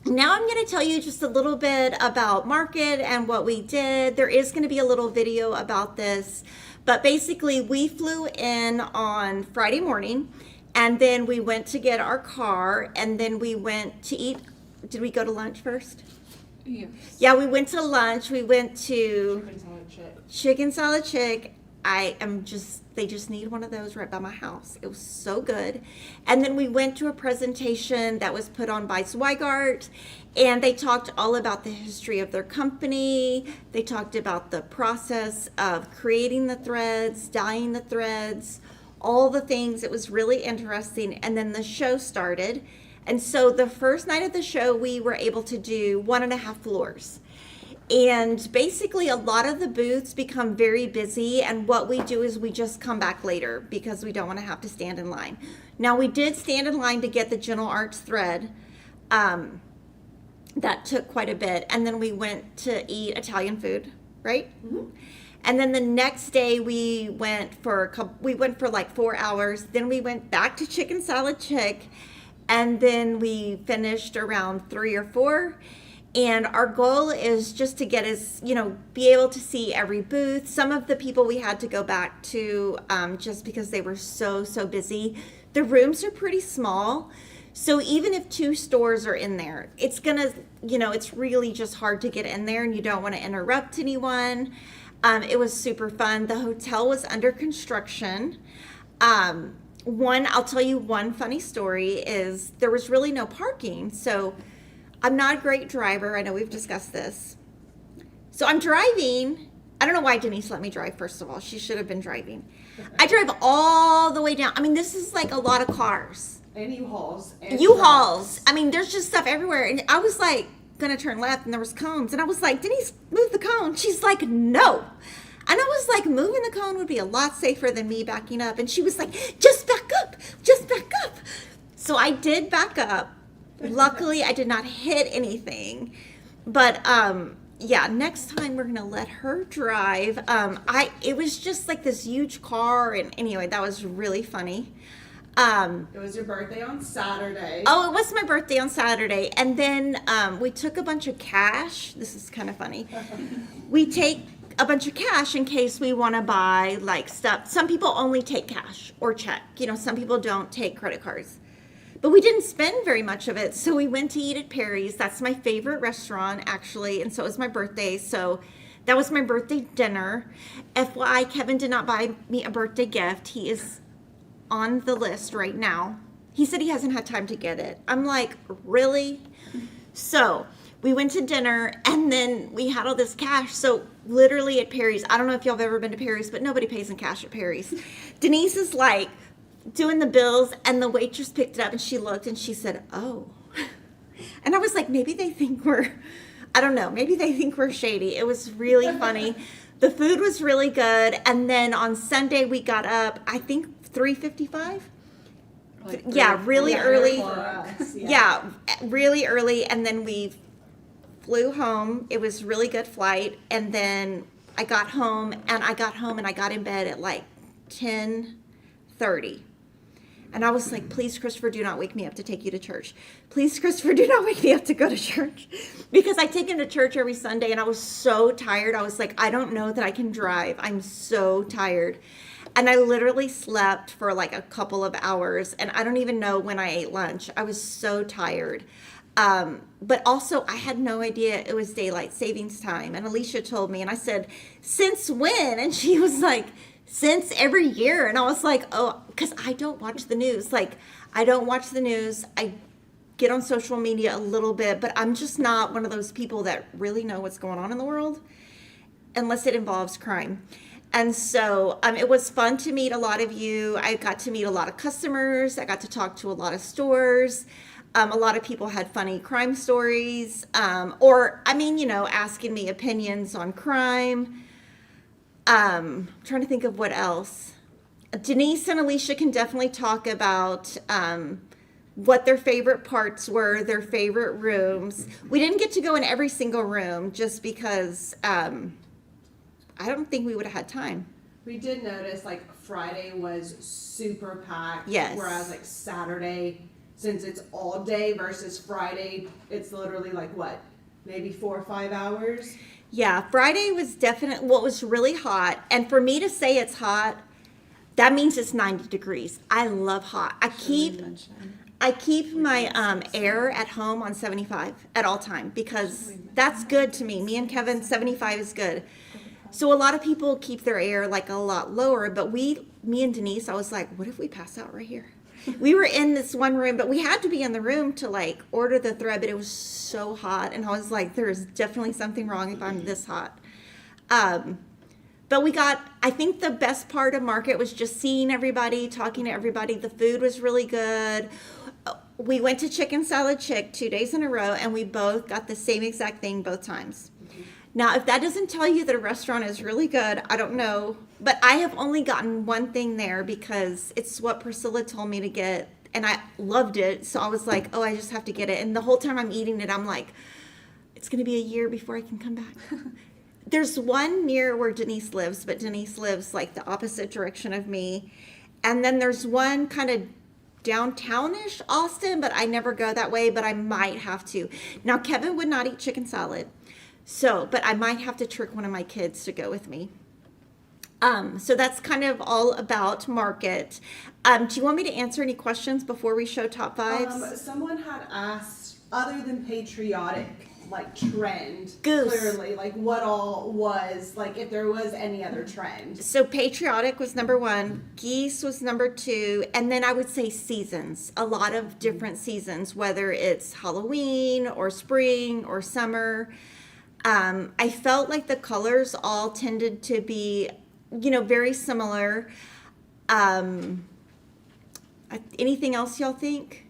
now I'm going to tell you just a little bit about Market and what we did. There is going to be a little video about this. But basically, we flew in on Friday morning, and then we went to get our car, and then we went to eat. Did we go to lunch first? Yes. Yeah, we went to lunch. We went to Chicken salad chick. Chicken Salad Chick. They just need one of those right by my house. It was so good. And then we went to a presentation that was put on by Zweigart, and they talked all about the history of their company. They talked about the process of creating the threads, dyeing the threads, all the things. It was really interesting. And then the show started. And so the first night of the show, we were able to do 1.5 floors. And basically a lot of the booths become very busy, and what we do is we just come back later because we don't want to have to stand in line. Now, we did stand in line to get the Gentle Arts thread. That took quite a bit. And then we went to eat Italian food, right? Mm-hmm. And then the next day we went for like 4 hours. Then we went back to Chicken Salad Chick, and then we finished around 3 or 4. And our goal is just to get be able to see every booth. Some of the people we had to go back to just because they were so busy. The rooms are pretty small. So even if 2 stores are in there, it's it's really just hard to get in there, and you don't want to interrupt anyone. It was super fun. The hotel was under construction. I'll tell you one funny story is there was really no parking. So I'm not a great driver. I know we've discussed this. So I'm driving. I don't know why Denise let me drive, first of all. She should have been driving. I drive all the way down. I mean, this is like a lot of cars. And U-Hauls. U-Hauls. I mean, there's just stuff everywhere. And I was like, going to turn left, and there was cones. And I was like, Denise, move the cone. She's like, no. And I was like, moving the cone would be a lot safer than me backing up. And she was like, just back up. Just back up. So I did back up. Luckily, I did not hit anything. But, yeah, next time we're going to let her drive. It was just like this huge car. And anyway, that was really funny. It was your birthday on Saturday. Oh, it was my birthday on Saturday. And then we took a bunch of cash. This is kind of funny. We take a bunch of cash in case we want to buy like stuff. Some people only take cash or check. Some people don't take credit cards. But we didn't spend very much of it, so we went to eat at Perry's. That's my favorite restaurant, actually, and so it was my birthday, so that was my birthday dinner. FYI, Kevin did not buy me a birthday gift. He is on the list right now. He said he hasn't had time to get it. I'm like, really? So we went to dinner, and then we had all this cash, so literally at Perry's, I don't know if y'all have ever been to Perry's, but nobody pays in cash at Perry's. Denise is like, doing the bills, and the waitress picked it up, and she looked, and she said, oh. And I was like, maybe they think I don't know, maybe they think we're shady. It was really funny. The food was really good, and then on Sunday, we got up, I think, 3:55? Yeah, really early. Yeah, really early, and then we flew home. It was a really good flight, and then I got home, and I got in bed at like 10:30. And I was like, please, Christopher, do not wake me up to take you to church. Please, Christopher, do not wake me up to go to church. Because I take him to church every Sunday, and I was so tired. I was like, I don't know that I can drive. I'm so tired. And I literally slept for like a couple of hours, and I don't even know when I ate lunch. I was so tired. But also, I had no idea it was daylight savings time. And Alicia told me, and I said, since when? And she was like, since every year. And I was like, oh, because I don't watch the news. Like, I don't watch the news. I get on social media a little bit, but I'm just not one of those people that really know what's going on in the world unless it involves crime. And so it was fun to meet a lot of you. I got to meet a lot of customers. I got to talk to a lot of stores. A lot of people had funny crime stories, asking me opinions on crime. Trying to think of what else. Denise and Alicia can definitely talk about what their favorite parts were, their favorite rooms. We didn't get to go in every single room just because I don't think we would have had time. We did notice like Friday was super packed. Yes. Whereas like Saturday, since it's all day versus Friday, it's literally like what? Maybe 4 or 5 hours? Yeah, Friday was definitely, well, it was really hot. And for me to say it's hot, that means it's 90 degrees. I love hot. I keep my air at home on 75 at all time because that's good to me. Me and Kevin, 75 is good. So a lot of people keep their air like a lot lower, but me and Denise, I was like, what if we pass out right here? We were in this one room, but we had to be in the room to like order the thread, but it was so hot. And I was like, there's definitely something wrong if I'm this hot. But I think the best part of market was just seeing everybody, talking to everybody. The food was really good. We went to Chicken Salad Chick 2 days in a row, and we both got the same exact thing both times. Now, if that doesn't tell you that a restaurant is really good, I don't know. But I have only gotten one thing there because it's what Priscilla told me to get, and I loved it. So I was like, oh, I just have to get it. And the whole time I'm eating it, I'm like, it's going to be a year before I can come back. There's one near where Denise lives, but Denise lives like the opposite direction of me. And then there's one kind of downtownish Austin, but I never go that way, but I might have to. Now, Kevin would not eat chicken salad. But I might have to trick one of my kids to go with me. So that's kind of all about market. Do you want me to answer any questions before we show top fives? Someone had asked, other than patriotic, like trend, Goose. clearly, like what all was, like if there was any other trend. So patriotic was number 1, geese was number 2, and then I would say seasons. A lot of different seasons, whether it's Halloween or spring or summer. I felt like the colors all tended to be, very similar. Anything else y'all think?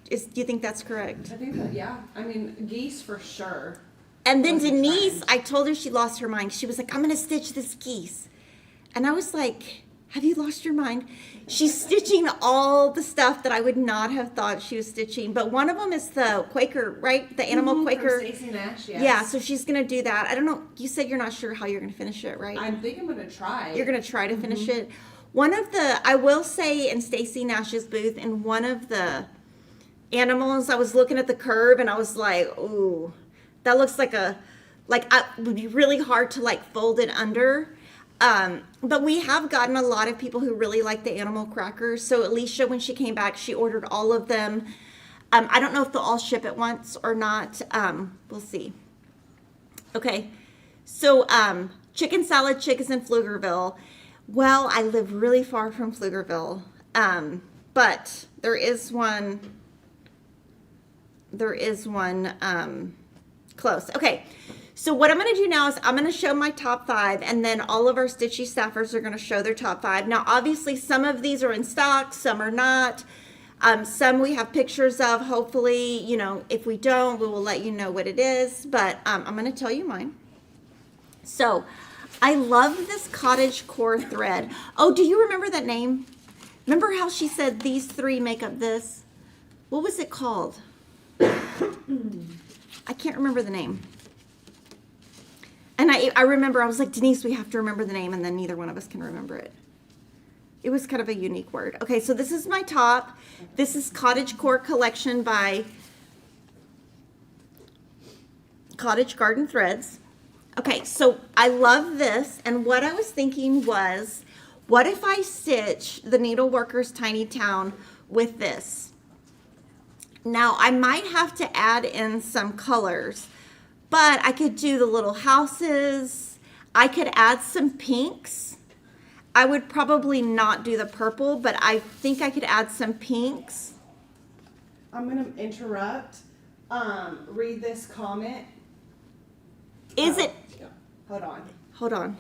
Do you think that's correct? I think that, yeah. I mean, geese for sure. And then was a Denise, trend. I told her she lost her mind. She was like, I'm going to stitch this geese. And I was like, have you lost your mind? She's stitching all the stuff that I would not have thought she was stitching. But one of them is the Quaker, right? The animal Quaker. From Stacey Nash, yes. Yeah, so she's going to do that. I don't know. You said you're not sure how you're going to finish it, right? I think I'm going to try. You're going to try to finish it. I will say in Stacey Nash's booth, in one of the animals, I was looking at the curve and I was like, ooh, that looks like it would be really hard to like fold it under. But we have gotten a lot of people who really like the animal crackers. So Alicia, when she came back, she ordered all of them. I don't know if they'll all ship at once or not. We'll see. Okay. So, Chicken Salad Chick is in Pflugerville. Well, I live really far from Pflugerville. But there is one close. Okay. So what I'm going to do now is I'm going to show my top 5, and then all of our Stitchy staffers are going to show their top 5. Now, obviously, some of these are in stock, some are not. Some we have pictures of. Hopefully, if we don't, we will let you know what it is. But I'm going to tell you mine. So I love this cottage core thread. Oh, do you remember that name? Remember how she said these 3 make up this? What was it called? I can't remember the name. And I remember I was like, Denise, we have to remember the name, and then neither one of us can remember it. It was kind of a unique word. Okay, so this is my top. This is Cottage Core Collection by Cottage Garden Threads. Okay, so I love this, and what I was thinking was, what if I stitch the Needleworkers Tiny Town with this? Now, I might have to add in some colors, but I could do the little houses. I could add some pinks. I would probably not do the purple, but I think I could add some pinks. I'm gonna interrupt. Read this comment. Is it? Hold on. Hold on.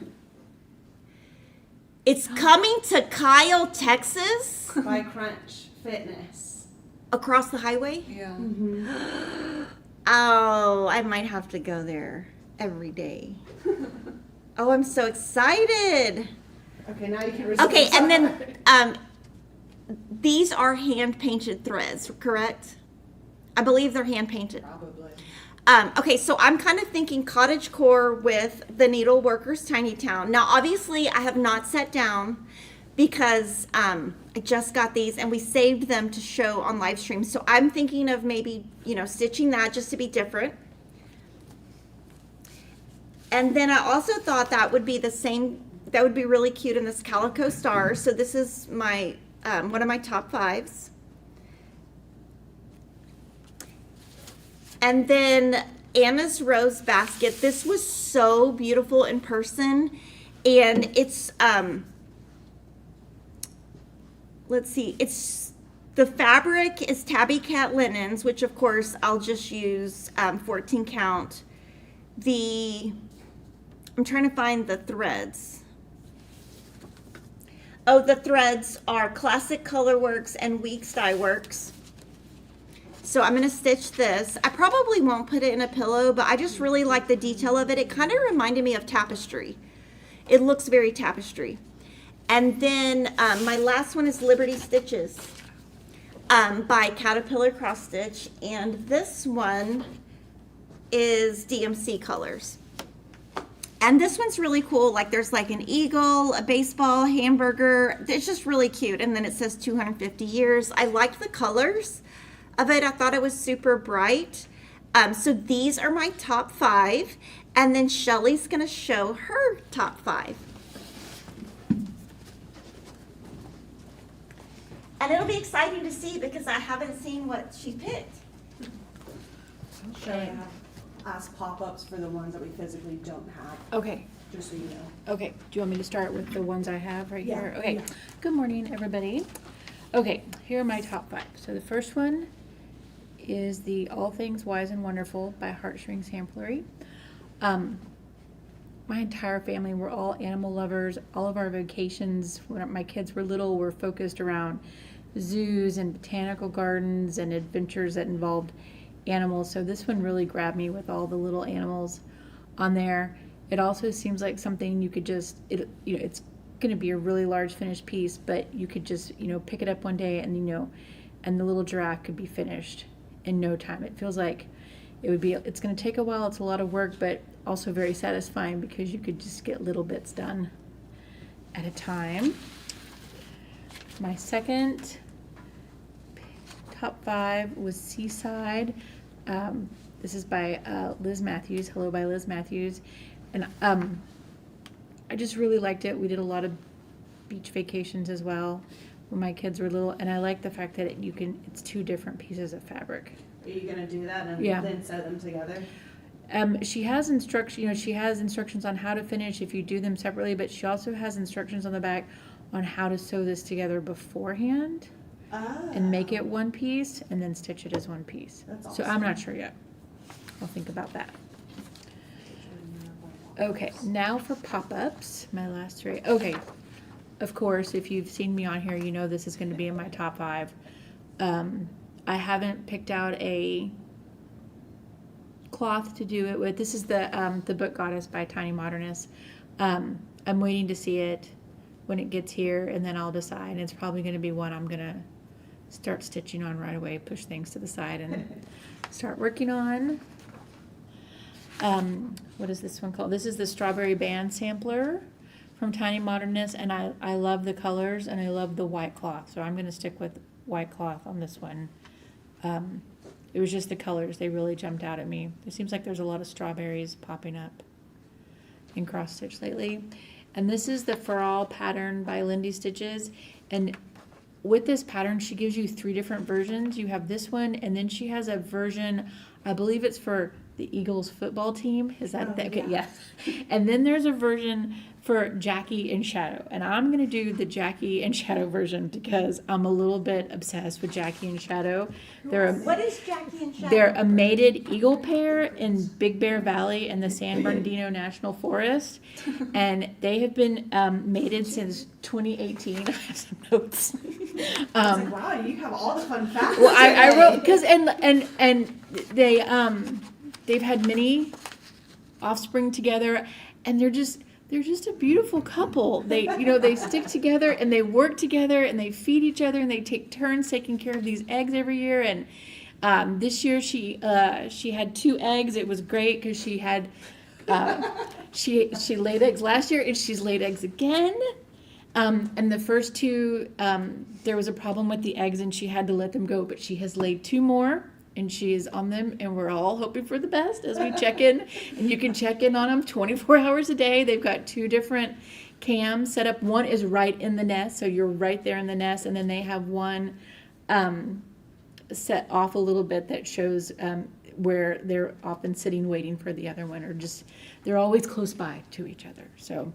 It's coming to Kyle, Texas, By Crunch Fitness. across the highway. Yeah. Oh, I might have to go there every day. Oh, I'm so excited. Okay, now you can resume. Okay, and then these are hand painted threads, correct? I believe they're hand painted. Probably. Okay, so I'm kind of thinking cottage core with the Needleworkers Tiny Town. Now, obviously, I have not sat down because I just got these and we saved them to show on Livestream. So I'm thinking of maybe, stitching that just to be different. And then I also thought that would be the same, that would be really cute in this Calico Star. So this is my, one of my top 5s. And then Anna's Rose Basket. This was so beautiful in person. And it's, let's see, it's, the fabric is Tabby Cat linens, which of course I'll just use 14 count. I'm trying to find the threads. Oh, the threads are Classic Colorworks and Weeks Dye Works. So I'm going to stitch this. I probably won't put it in a pillow, but I just really like the detail of it. It kind of reminded me of tapestry. It looks very tapestry. And then my last one is Liberty Stitches by Caterpillar Cross Stitch. And this one is DMC colors. And this one's really cool. Like there's like an eagle, a baseball, hamburger. It's just really cute. And then it says 250 years. I liked the colors of it. I thought it was super bright. So these are my top 5. And then Shelly's going to show her top 5. And it'll be exciting to see because I haven't seen what she picked. Should I ask pop-ups for the ones that we physically don't have, Okay, just so you know. okay. Do you want me to start with the ones I have right Yeah, here? Okay. yeah. Good morning, everybody. Okay, here are my top 5. So the first one is the All Things Wise and Wonderful by Heartstrings Samplery. My entire family, we're all animal lovers. All of our vacations when my kids were little were focused around zoos and botanical gardens and adventures that involved animals. So this one really grabbed me with all the little animals on there. It also seems like something you could just, it's going to be a really large finished piece, but you could just, pick it up one day and, and the little giraffe could be finished in no time. It feels like it's going to take a while. It's a lot of work, but also very satisfying because you could just get little bits done at a time. My second top 5 was Seaside. This is by Liz Matthews. Hello by Liz Matthews. And I just really liked it. We did a lot of beach vacations as well when my kids were little, and I like the fact that it's 2 different pieces of fabric. Are you gonna do that and Yeah. then sew them together? She has instructions on how to finish if you do them separately, but she also has instructions on the back on how to sew this together beforehand and make it one piece and then stitch it as one piece. That's So I'm awesome. not sure yet. I'll think about that. Okay, now for pop-ups, my last 3. Okay, of course, if you've seen me on here, you know this is going to be in my top 5. I haven't picked out a cloth to do it with. This is the Book Goddess by Tiny Modernist. I'm waiting to see it when it gets here, and then I'll decide. It's probably going to be one I'm going to start stitching on right away, push things to the side, and start working on. What is this one called? This is the Strawberry Band Sampler from Tiny Modernness, and I love the colors and I love the white cloth, so I'm gonna stick with white cloth on this one. It was just the colors, they really jumped out at me. It seems like there's a lot of strawberries popping up in cross stitch lately. And this is the For All pattern by Lindy Stitches, and with this pattern she gives you 3 different versions. You have this one, and then she has a version, I believe it's for the Eagles football team. Is that okay? yeah. Yes. And then there's a version for Jackie and Shadow, and I'm gonna do the Jackie and Shadow version because I'm a little bit obsessed with Jackie and Shadow. What is Jackie and Shadow? They're a mated eagle pair in Big Bear Valley in the San Bernardino National Forest, and they have been mated since 2018. I have some notes. I was like, wow, you have all the fun facts. Well, I today. wrote because and they they've had many offspring together, and they're just a beautiful couple. They they stick together and they work together and they feed each other and they take turns taking care of these eggs every year. And this year she had 2 eggs. It was great because she had she laid eggs last year and she's laid eggs again. And the first 2 there was a problem with the eggs and she had to let them go, but she has laid 2 more. And she is on them, and we're all hoping for the best as we check in. And you can check in on them 24 hours a day. They've got 2 different cams set up. One is right in the nest, so you're right there in the nest. And then they have one set off a little bit that shows where they're often sitting waiting for the other one, or just they're always close by to each other. So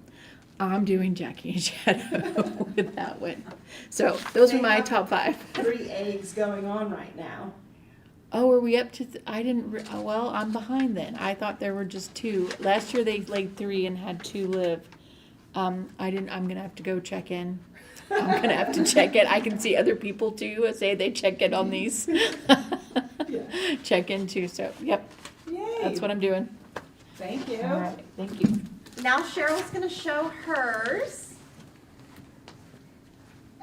I'm doing Jackie and Shadow with that one. So those are my top 5. 3 eggs going on right now. Oh, are we up to? I didn't. Well, I'm behind then. I thought there were just 2. Last year they laid 3 and had 2 live. I didn't. I'm gonna have to go check in. I'm gonna have to check it. I can see other people too say they check in on these. Check in too. So, yep. Yay. That's what I'm doing. Thank you. All right. Thank you. Now Cheryl's going to show hers.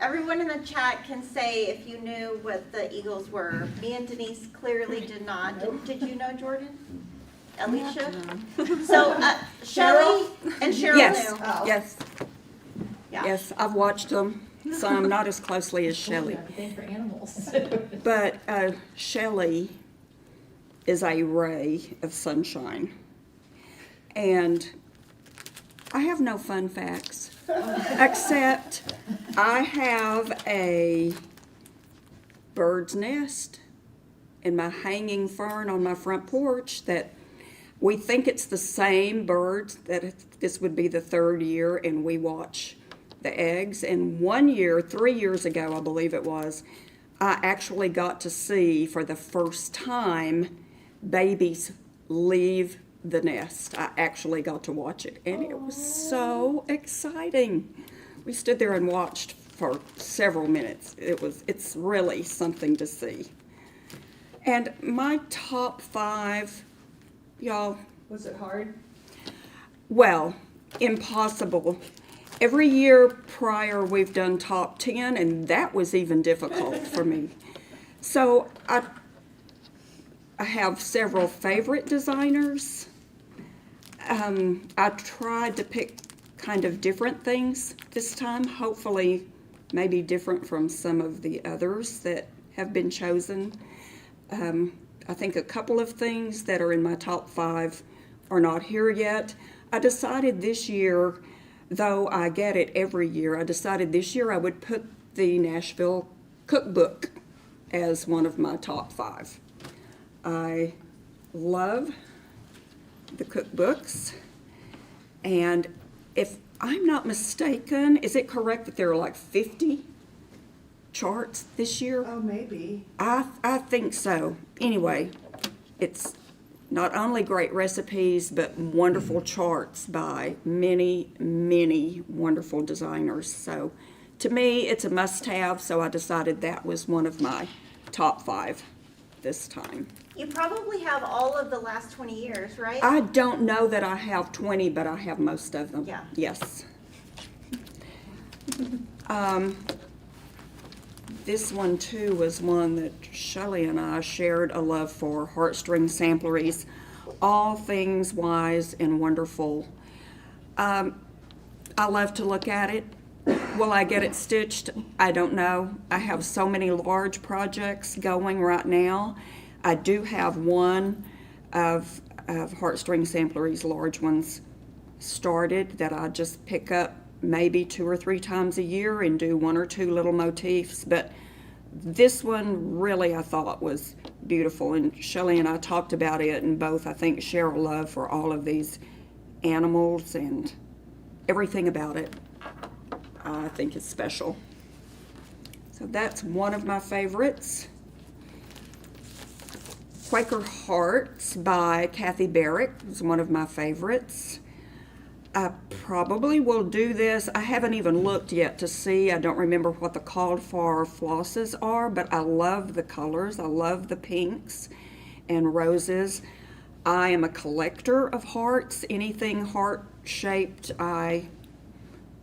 Everyone in the chat can say if you knew what the Eagles were. Me and Denise clearly did not. Did you know, Jordan? Alicia? So Shelly and Cheryl Yes, knew. Oh. yes, Yeah. yes, I've watched them, some, not as closely as Shelley. Everything for animals. But Shelley is a ray of sunshine. And I have no fun facts, except I have a bird's nest in my hanging fern on my front porch that we think it's the same bird, that this would be the 3rd year, and we watch the eggs. And 1 year, 3 years ago, I believe it was, I actually got to see for the first time babies leave the nest. I actually got to watch it, and it was so exciting. We stood there and watched for several minutes. It's really something to see. And my top 5, y'all, Was it hard? well, impossible. Every year prior we've done top 10, and that was even difficult for me. So I have several favorite designers. I tried to pick kind of different things this time, hopefully maybe different from some of the others that have been chosen. I think a couple of things that are in my top 5 are not here yet. I decided this year, though I get it every year, I decided this year I would put the Nashville cookbook as one of my top 5. I love the cookbooks, and if I'm not mistaken, is it correct that there are like 50 charts this year? Oh, maybe. I think so. Anyway, it's not only great recipes, but wonderful charts by many, many wonderful designers. So to me, it's a must-have, so I decided that was one of my top 5 this time. You probably have all of the last 20 years, right? I don't know that I have 20, but I have most of them. Yeah. Yes. This one too was one that Shelley and I shared a love for, Heartstring Sampleries, all things wise and wonderful. I love to look at it. Will I get it stitched? I don't know. I have so many large projects going right now. I do have one of Heartstring Samplery's large ones started that I just pick up maybe 2 or 3 times a year and do 1 or 2 little motifs. But this one really I thought was beautiful, and Shelley and I talked about it, and both I think share a love for all of these animals, and everything about it I think is special. So that's one of my favorites. Quaker Hearts by Kathy Barrick is one of my favorites. I probably will do this. I haven't even looked yet to see. I don't remember what the called for flosses are, but I love the colors. I love the pinks and roses. I am a collector of hearts. Anything heart-shaped I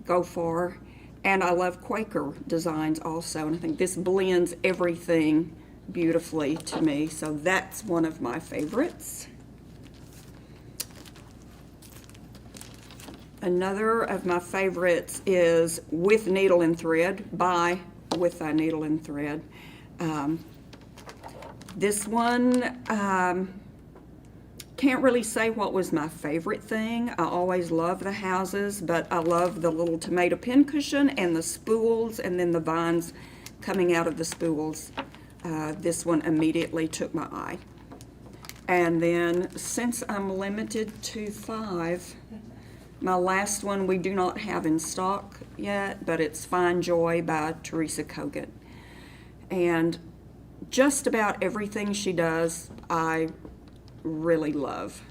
go for. And I love Quaker designs also. And I think this blends everything beautifully to me. So that's one of my favorites. Another of my favorites is With Needle and Thread by With Thy Needle and Thread. This one, can't really say what was my favorite thing. I always love the houses, but I love the little tomato pincushion and the spools, and then the vines coming out of the spools. This one immediately took my eye. And then, since I'm limited to 5, my last one we do not have in stock yet, but it's Fine Joy by Teresa Kogut. And just about everything she does, I really love.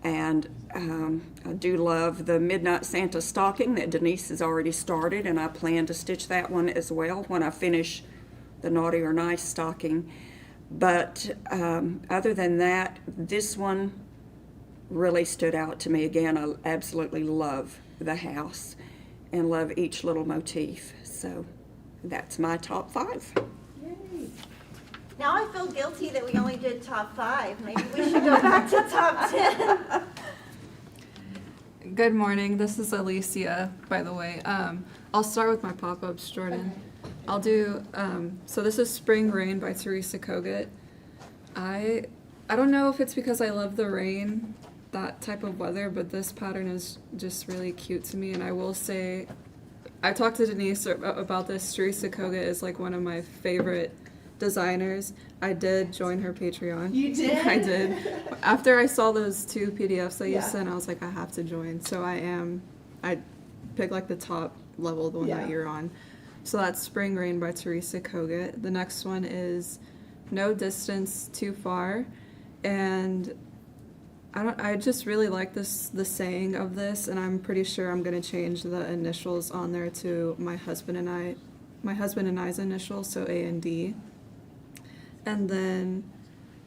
And I do love the Midnight Santa stocking that Denise has already started, and I plan to stitch that one as well when I finish the Naughty or Nice stocking. But other than that, this one really stood out to me. Again, I absolutely love the house and love each little motif. So that's my top 5. Yay. Now I feel guilty that we only did top 5. Maybe we should go back to top 10. Good morning. This is Alicia, by the way. I'll start with my pop-ups, Jordan. I'll do, so this is Spring Rain by Teresa Kogut. I don't know if it's because I love the rain, that type of weather, but this pattern is just really cute to me. And I will say, I talked to Denise about this. Teresa Kogut is like one of my favorite designers. I did join her Patreon. You did? I did. After I saw those 2 PDFs that you Yeah. sent, I was like, I have to join. So I picked like the top level, the one Yeah. that you're on. So that's Spring Rain by Teresa Kogut. The next one is No Distance Too Far. And I just really like the saying of this, and I'm pretty sure I'm gonna change the initials on there to my husband and I's initials, so A and D. And then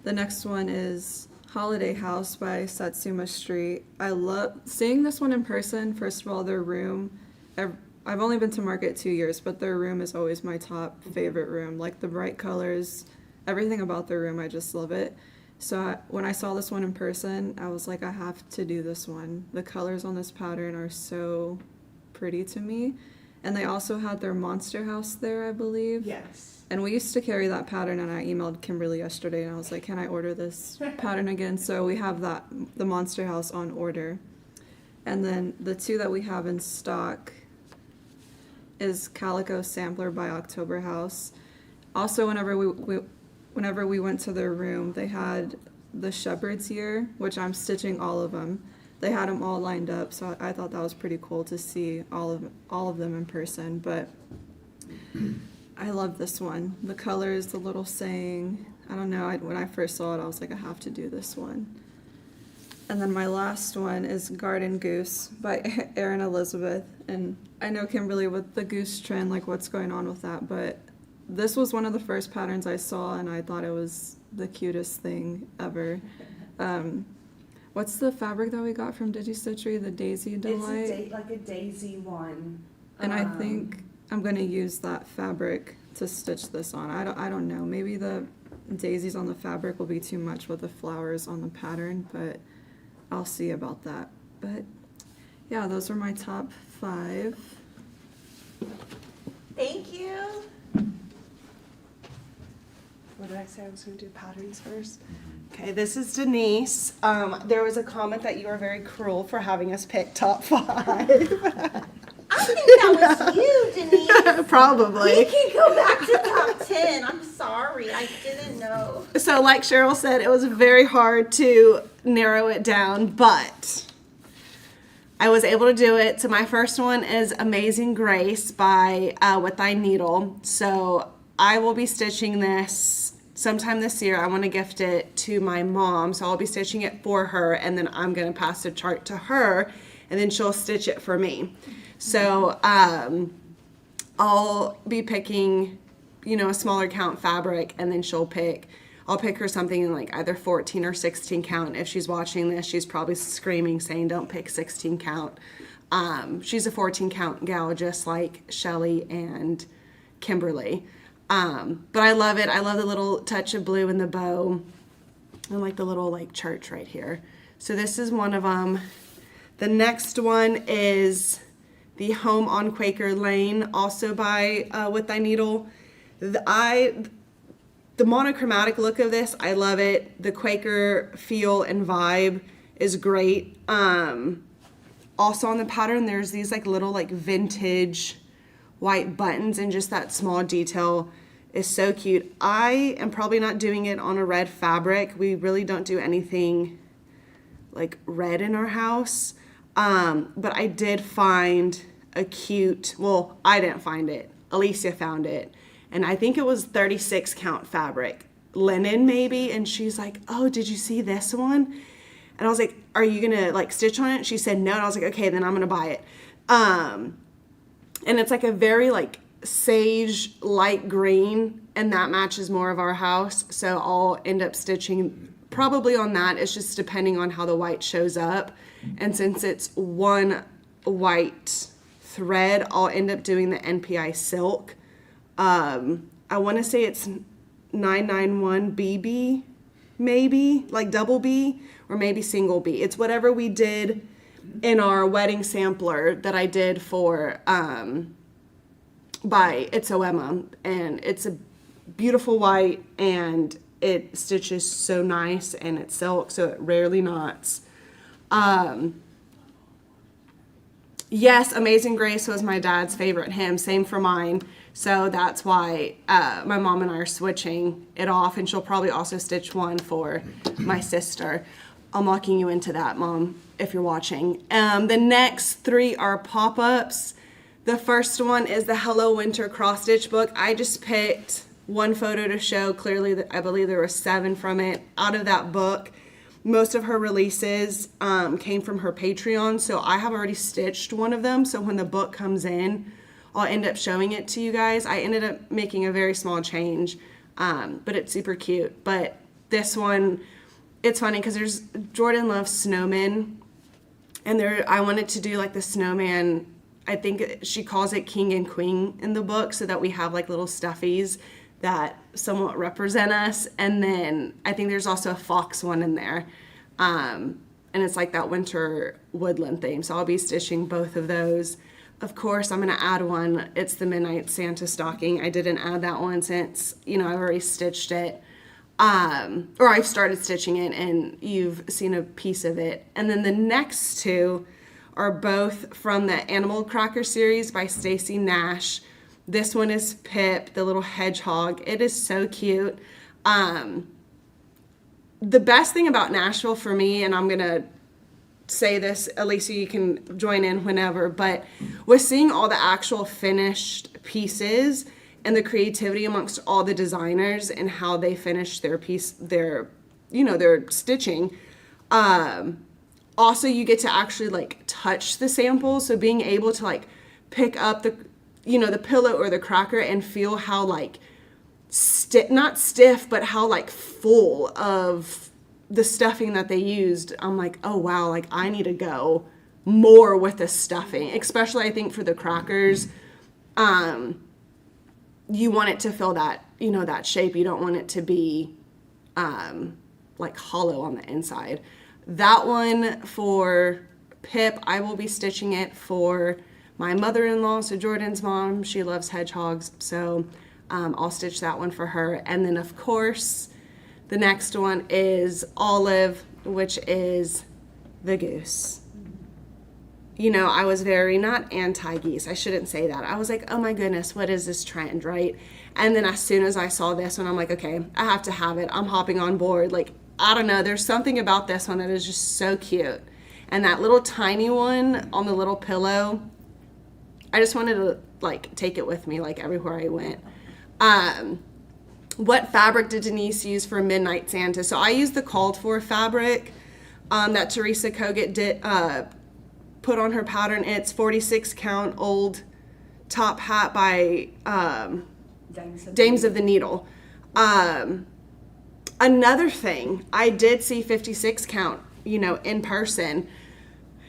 the next one is Holiday House by Satsuma Street. I love seeing this one in person. First of all, their room, I've only been to Market 2 years, but their room is always my top favorite room. Like the bright colors, everything about their room, I just love it. So when I saw this one in person, I was like, I have to do this one. The colors on this pattern are so pretty to me. And they also had their Monster House there, I believe. Yes. And we used to carry that pattern, and I emailed Kimberly yesterday, and I was like, can I order this pattern again? So we have that, the Monster House, on order. And then the 2 that we have in stock is Calico Sampler by October House. Also, whenever we went to their room, they had the Shepherd's Ear, which I'm stitching all of them. They had them all lined up, so I thought that was pretty cool to see all of them in person. But I love this one. The colors, the little saying. I don't know. When I first saw it, I was like, I have to do this one. And then my last one is Garden Goose by Erin Elizabeth. And I know, Kimberly, with the goose trend, like what's going on with that, but this was one of the first patterns I saw, and I thought it was the cutest thing ever. What's the fabric that we got from DigiStitchery? The Daisy Delight? It's like a daisy one. And I think I'm going to use that fabric to stitch this on. I don't know. Maybe the daisies on the fabric will be too much with the flowers on the pattern, but I'll see about that. But yeah, those are my top 5. Thank you. What did I say? I was going to do patterns first. Okay, this is Denise. There was a comment that you were very cruel for having us pick top 5. I think that was you, Denise. Probably. We can go back to top 10. I'm sorry. I didn't know. So like Cheryl said, it was very hard to narrow it down, but I was able to do it. So my first one is Amazing Grace by With Thy Needle. So I will be stitching this sometime this year. I want to gift it to my mom, so I'll be stitching it for her, and then I'm going to pass the chart to her, and then she'll stitch it for me. So I'll be picking, a smaller count fabric, and then I'll pick her something in like either 14 or 16 count. If she's watching this, she's probably screaming saying, don't pick 16 count. She's a 14 count gal, just like Shelly and Kimberly. But I love it. I love the little touch of blue in the bow and like the little like church right here. So this is one of them. The next one is The Home on Quaker Lane, also by With Thy Needle. The monochromatic look of this, I love it. The Quaker feel and vibe is great. Also on the pattern, there's these like little like vintage white buttons, and just that small detail is so cute. I am probably not doing it on a red fabric. We really don't do anything like red in our house. But I did find a cute, well, I didn't find it. Alicia found it. And I think it was 36 count fabric, linen maybe. And she's like, oh, did you see this one? And I was like, are you gonna like stitch on it? She said no. And I was like, okay, then I'm gonna buy it. And it's like a very like sage light green, and that matches more of our house. So I'll end up stitching probably on that. It's just depending on how the white shows up. And since it's one white thread, I'll end up doing the NPI silk. I want to say it's 991 BB, maybe like double B or maybe single B. It's whatever we did in our wedding sampler that I did for by It's Oema, and it's a beautiful white, and it stitches so nice, and it's silk, so it rarely knots. Yes, Amazing Grace was my dad's favorite hymn, same for mine, so that's why my mom and I are switching it off, and she'll probably also stitch one for my sister. I'm locking you into that, Mom, if you're watching. The next 3 are pop-ups. The first one is the Hello Winter cross stitch book. I just picked one photo to show. Clearly, I believe there were 7 from it out of that book. Most of her releases came from her Patreon, so I have already stitched one of them. So when the book comes in, I'll end up showing it to you guys. I ended up making a very small change, but it's super cute. But this one, it's funny because there's Jordan loves snowmen, and I wanted to do like the snowman. I think she calls it King and Queen in the book, so that we have like little stuffies that somewhat represent us. And then I think there's also a fox one in there, and it's like that winter woodland theme. So I'll be stitching both of those. Of course, I'm going to add one. It's the Midnight Santa stocking. I didn't add that one since, I've already stitched it. Or I've started stitching it and you've seen a piece of it. And then the next 2 are both from the Animal Cracker series by Stacy Nash. This one is Pip, the little hedgehog. It is so cute. The best thing about Nashville for me, and I'm going to say this, Alicia, you can join in whenever, but with seeing all the actual finished pieces and the creativity amongst all the designers and how they finish their piece, their stitching. Also, you get to actually like touch the sample. So being able to like pick up the pillow or the cracker and feel how like not stiff, but how like full of the stuffing that they used. I'm like, oh wow, like I need to go more with the stuffing, especially I think for the crackers. You want it to fill that, that shape. You don't want it to be like hollow on the inside. That one for Pip, I will be stitching it for my mother-in-law, so Jordan's mom, she loves hedgehogs, so I'll stitch that one for her. And then of course, the next one is Olive, which is the goose. You know, I was very, not anti-geese, I shouldn't say that. I was like, oh my goodness, what is this trend, right? And then as soon as I saw this one, I'm like, okay, I have to have it. I'm hopping on board. Like, I don't know, there's something about this one that is just so cute. And that little tiny one on the little pillow, I just wanted to like take it with me like everywhere I went. What fabric did Denise use for Midnight Santa? So I used the called for fabric that Teresa Kogut did put on her pattern. It's 46 count old top hat by Dames of the Needle. Another thing, I did see 56 count, you know, in person.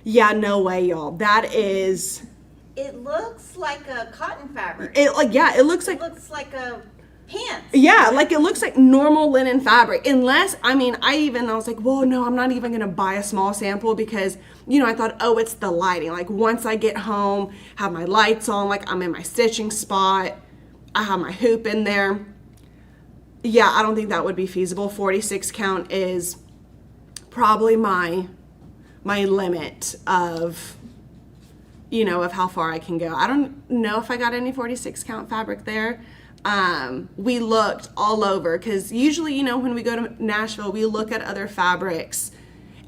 Yeah, no way, y'all. That is. It looks like a cotton fabric. It looks like. It looks like a pants. Yeah, like it looks like normal linen fabric. Unless, I mean, I was like, well, no, I'm not even going to buy a small sample because, you know, I thought, oh, it's the lighting. Like once I get home, have my lights on, like I'm in my stitching spot, I have my hoop in there. Yeah, I don't think that would be feasible. 46 count is probably my limit of, you know, of how far I can go. I don't know if I got any 46 count fabric there. We looked all over because usually, you know, when we go to Nashville, we look at other fabrics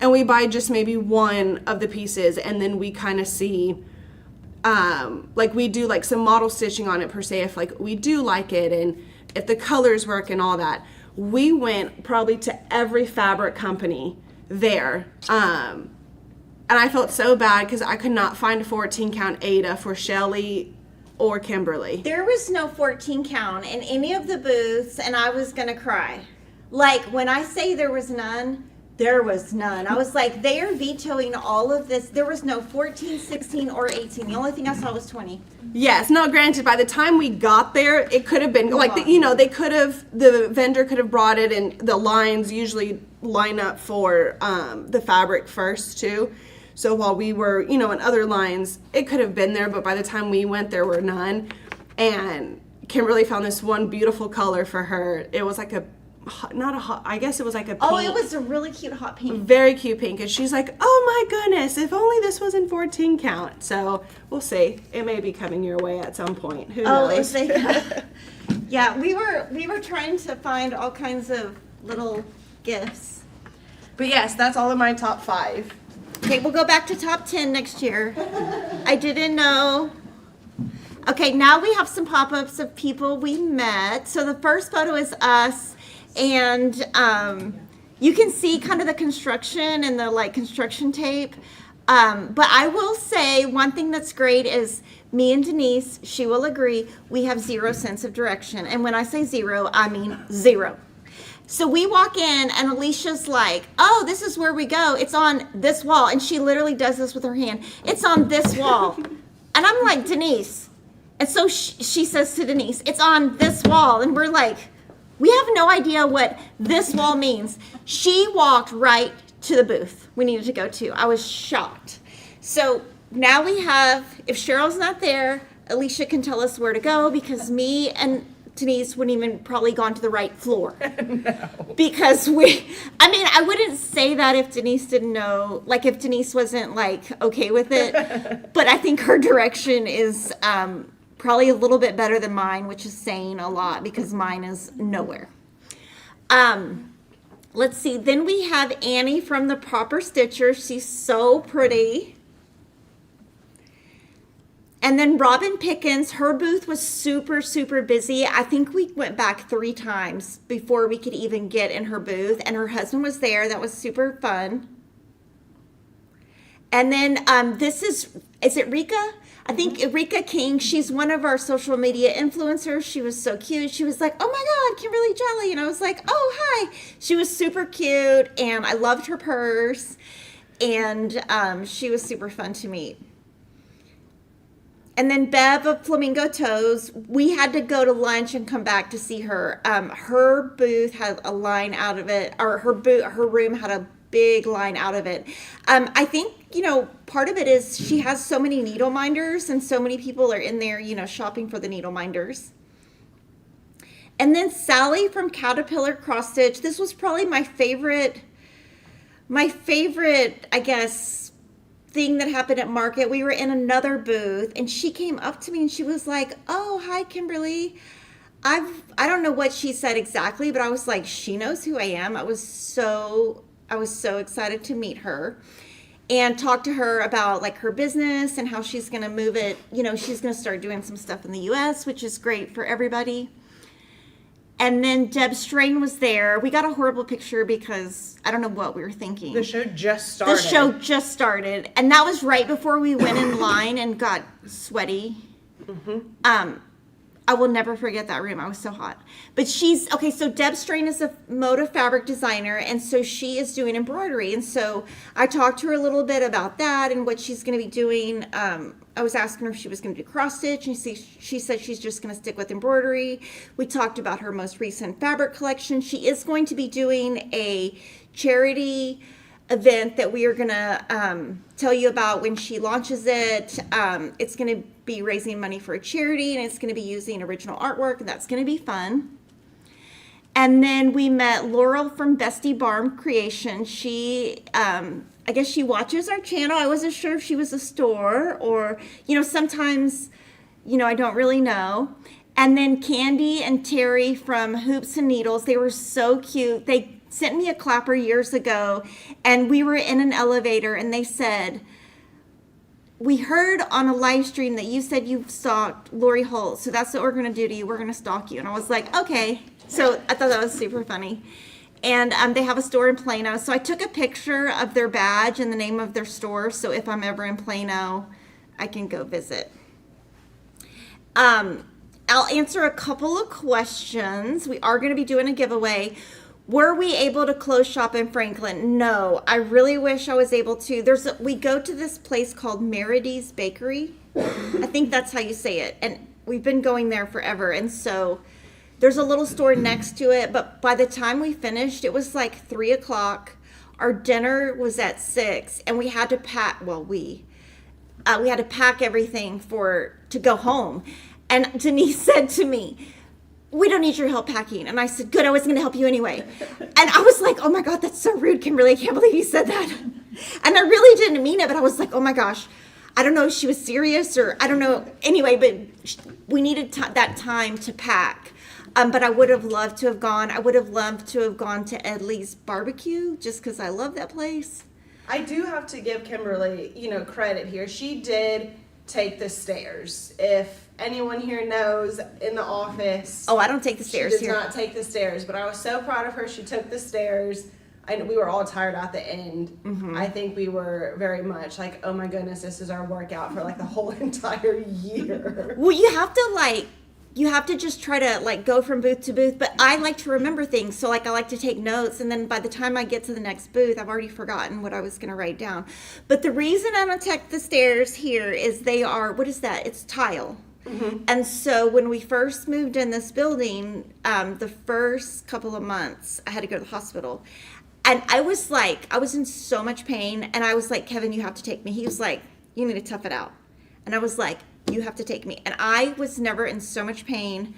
and we buy just maybe one of the pieces and then we kind of see, like we do like some model stitching on it per se, if like we do like it and if the colors work and all that. We went probably to every fabric company there. And I felt so bad because I could not find a 14 count Ada for Shelly or Kimberly. There was no 14 count in any of the booths, and I was gonna cry. Like when I say there was none, there was none. I was like, they are vetoing all of this. There was no 14, 16, or 18. The only thing I saw was 20. Yes, no, granted, by the time we got there, it could have been like, you know, the vendor could have brought it, and the lines usually line up for the fabric first too. So while we were, you know, in other lines, it could have been there, but by the time we went, there were none. And Kimberly found this one beautiful color for her. It was like I guess it was like a pink. Oh, it was a really cute hot pink. Very cute pink. And she's like, oh my goodness, if only this was in 14 count. So we'll see. It may be coming your way at some point. Who knows? If they, yeah, we were trying to find all kinds of little gifts. But yes, that's all of my top 5. Okay, we'll go back to top 10 next year. I didn't know. Okay, now we have some pop-ups of people we met. So the first photo is us, and you can see kind of the construction and the like construction tape. But I will say one thing that's great is me and Denise, she will agree, we have zero sense of direction. And when I say zero, I mean zero. So we walk in and Alicia's like, oh, this is where we go. It's on this wall. And she literally does this with her hand. It's on this wall. And I'm like, Denise. And so she says to Denise, it's on this wall. And we're like, we have no idea what this wall means. She walked right to the booth we needed to go to. I was shocked. So now we have, if Cheryl's not there, Alicia can tell us where to go because me and Denise wouldn't even probably gone to the right floor. No. Because I wouldn't say that if Denise didn't know, like if Denise wasn't like okay with it, but I think her direction is probably a little bit better than mine, which is saying a lot because mine is nowhere. Let's see, then we have Annie from the Proper Stitcher. She's so pretty. And then Robin Pickens, her booth was super, super busy. I think we went back 3 times before we could even get in her booth. And her husband was there. That was super fun. And then this is it Rika? I think Rika King, she's one of our social media influencers. She was so cute. She was like, oh my God, Kimberly Jelly. And I was like, oh, hi. She was super cute. And I loved her purse. And she was super fun to meet. And then Bev of Flamingo Toes, we had to go to lunch and come back to see her. Her booth had a line out of it, or her room had a big line out of it. I think, part of it is she has so many needle minders and so many people are in there, shopping for the needle minders. And then Sally from Caterpillar Cross Stitch. This was probably my favorite, I guess, thing that happened at market. We were in another booth and she came up to me and she was like, "Oh, hi, Kimberly. I don't know what she said exactly, but I was like, she knows who I am." I was so excited to meet her and talk to her about like her business and how she's going to move it. She's going to start doing some stuff in the US, which is great for everybody. And then Deb Strain was there. We got a horrible picture because I don't know what we were thinking. The show just started. The show just started. And that was right before we went in line and got sweaty. Mm-hmm. I will never forget that room. I was so hot. But so Deb Strain is a motive fabric designer, and so she is doing embroidery. And so I talked to her a little bit about that and what she's going to be doing. I was asking her if she was going to do cross stitch, and she said she's just going to stick with embroidery. We talked about her most recent fabric collection. She is going to be doing a charity event that we are going to tell you about when she launches it. It's going to be raising money for a charity, and it's going to be using original artwork, and that's going to be fun. And then we met Laurel from Bestie Barn Creation. She, I guess she watches our channel. I wasn't sure if she was a store or, sometimes, I don't really know. And then Candy and Terry from Hoops and Needles. They were so cute. They sent me a clapper years ago, and we were in an elevator, and they said, "We heard on a live stream that you said you've stalked Lori Holt, so that's what we're going to do to you. We're going to stalk you." And I was like, okay. So I thought that was super funny. And they have a store in Plano. So I took a picture of their badge and the name of their store, so if I'm ever in Plano, I can go visit. I'll answer a couple of questions. We are going to be doing a giveaway. Were we able to close shop in Franklin? No. I really wish I was able to. We go to this place called Meridy's Bakery. I think that's how you say it. And we've been going there forever. And so there's a little store next to it. But by the time we finished, it was like 3 o'clock. Our dinner was at 6. And we had to pack, we had to pack everything to go home. And Denise said to me, "We don't need your help packing." And I said, "Good, I was going to help you anyway." And I was like, "Oh my God, that's so rude, Kimberly. I can't believe you said that." And I really didn't mean it, but I was like, oh my gosh, I don't know if she was serious or I don't know. Anyway, but we needed that time to pack. But I would have loved to have gone. I would have loved to have gone to Edley's Barbecue just because I love that place. I do have to give Kimberly, credit here. She did take the stairs. If anyone here knows, in the office. Oh, I don't take the stairs here. She did not take the stairs, but I was so proud of her. She took the stairs. We were all tired at the end. Mm-hmm. I think we were very much like, oh my goodness, this is our workout for like the whole entire year. Well, you have to just try to go from booth to booth, but I like to remember things. So I like to take notes, and then by the time I get to the next booth, I've already forgotten what I was going to write down. But the reason I don't take the stairs here is they are, what is that? It's tile. Mm-hmm. And so when we first moved in this building, the first couple of months, I had to go to the hospital. And I was in so much pain. And I was like, "Kevin, you have to take me." He was like, "You need to tough it out." And I was like, "You have to take me." And I was never in so much pain.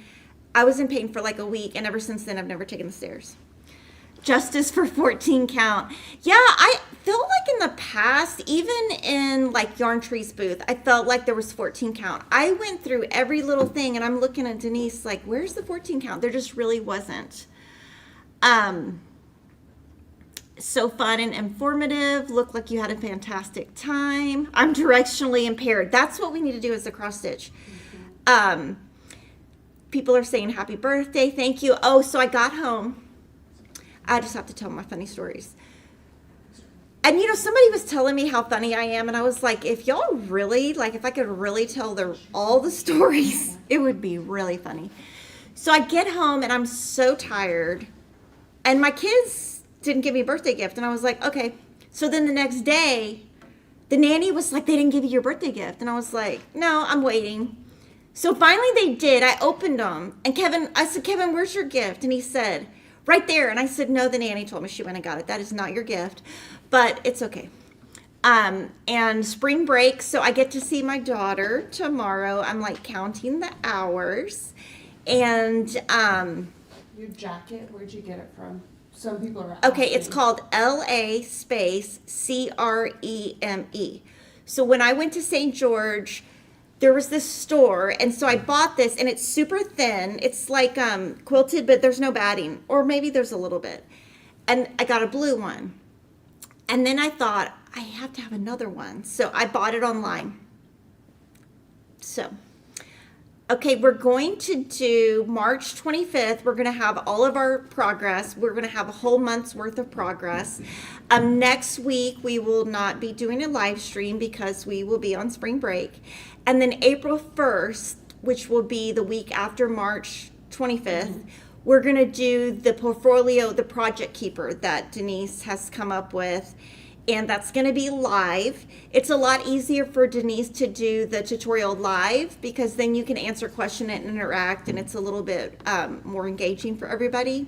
I was in pain for like a week. And ever since then, I've never taken the stairs. Justice for 14 count. Yeah, I felt like in the past, even in Yarn Tree's booth, I felt like there was 14 count. I went through every little thing, and I'm looking at Denise like, where's the 14 count? There just really wasn't. So fun and informative. Looked like you had a fantastic time. I'm directionally impaired. That's what we need to do as a cross stitch. Mm-hmm. People are saying happy birthday. Thank you. Oh, so I got home. I just have to tell my funny stories. And somebody was telling me how funny I am, and I was like, if y'all really, if I could really tell all the stories, it would be really funny. So I get home, and I'm so tired, and my kids didn't give me a birthday gift, and I was like, okay. So then the next day, the nanny was like, "They didn't give you your birthday gift," and I was like, "No, I'm waiting." So finally they did. I opened them, and I said, "Kevin, where's your gift?" And he said, right there. And I said, no, the nanny told me she went and got it. That is not your gift, but it's okay. And spring break, so I get to see my daughter tomorrow. I'm like counting the hours. And Your jacket, where'd you get it from? Some people are okay, it's called LA space CREME. So when I went to St. George, there was this store, and so I bought this, and it's super thin. It's like quilted, but there's no batting, or maybe there's a little bit. And I got a blue one. And then I thought, I have to have another one. So I bought it online. So, okay, we're going to do March 25th. We're going to have all of our progress. We're going to have a whole month's worth of progress. Next week, we will not be doing a live stream because we will be on spring break. And then April 1st, which will be the week after March 25th, we're going to do the portfolio, the project keeper that Denise has come up with. And that's going to be live. It's a lot easier for Denise to do the tutorial live because then you can answer question and interact, and it's a little bit more engaging for everybody.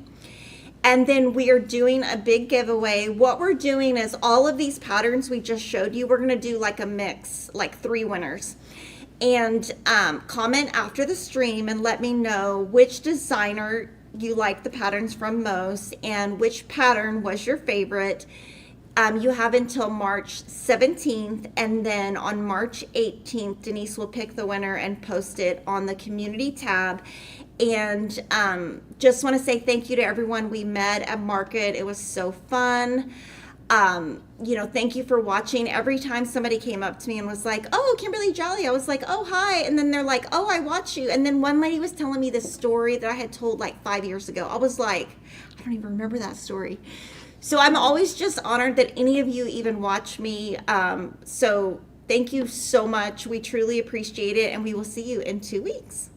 And then we are doing a big giveaway. What we're doing is all of these patterns we just showed you, we're going to do like a mix, like 3 winners. And comment after the stream and let me know which designer you like the patterns from most and which pattern was your favorite. You have until March 17th, and then on March 18th, Denise will pick the winner and post it on the community tab. And just want to say thank you to everyone we met at Market. It was so fun. Thank you for watching. Every time somebody came up to me and was like, oh, Kimberly Jolly, I was like, oh, hi. And then they're like, oh, I watch you. And then one lady was telling me this story that I had told like 5 years ago. I was like, I don't even remember that story. So I'm always just honored that any of you even watch me. So thank you so much. We truly appreciate it. And we will see you in 2 weeks.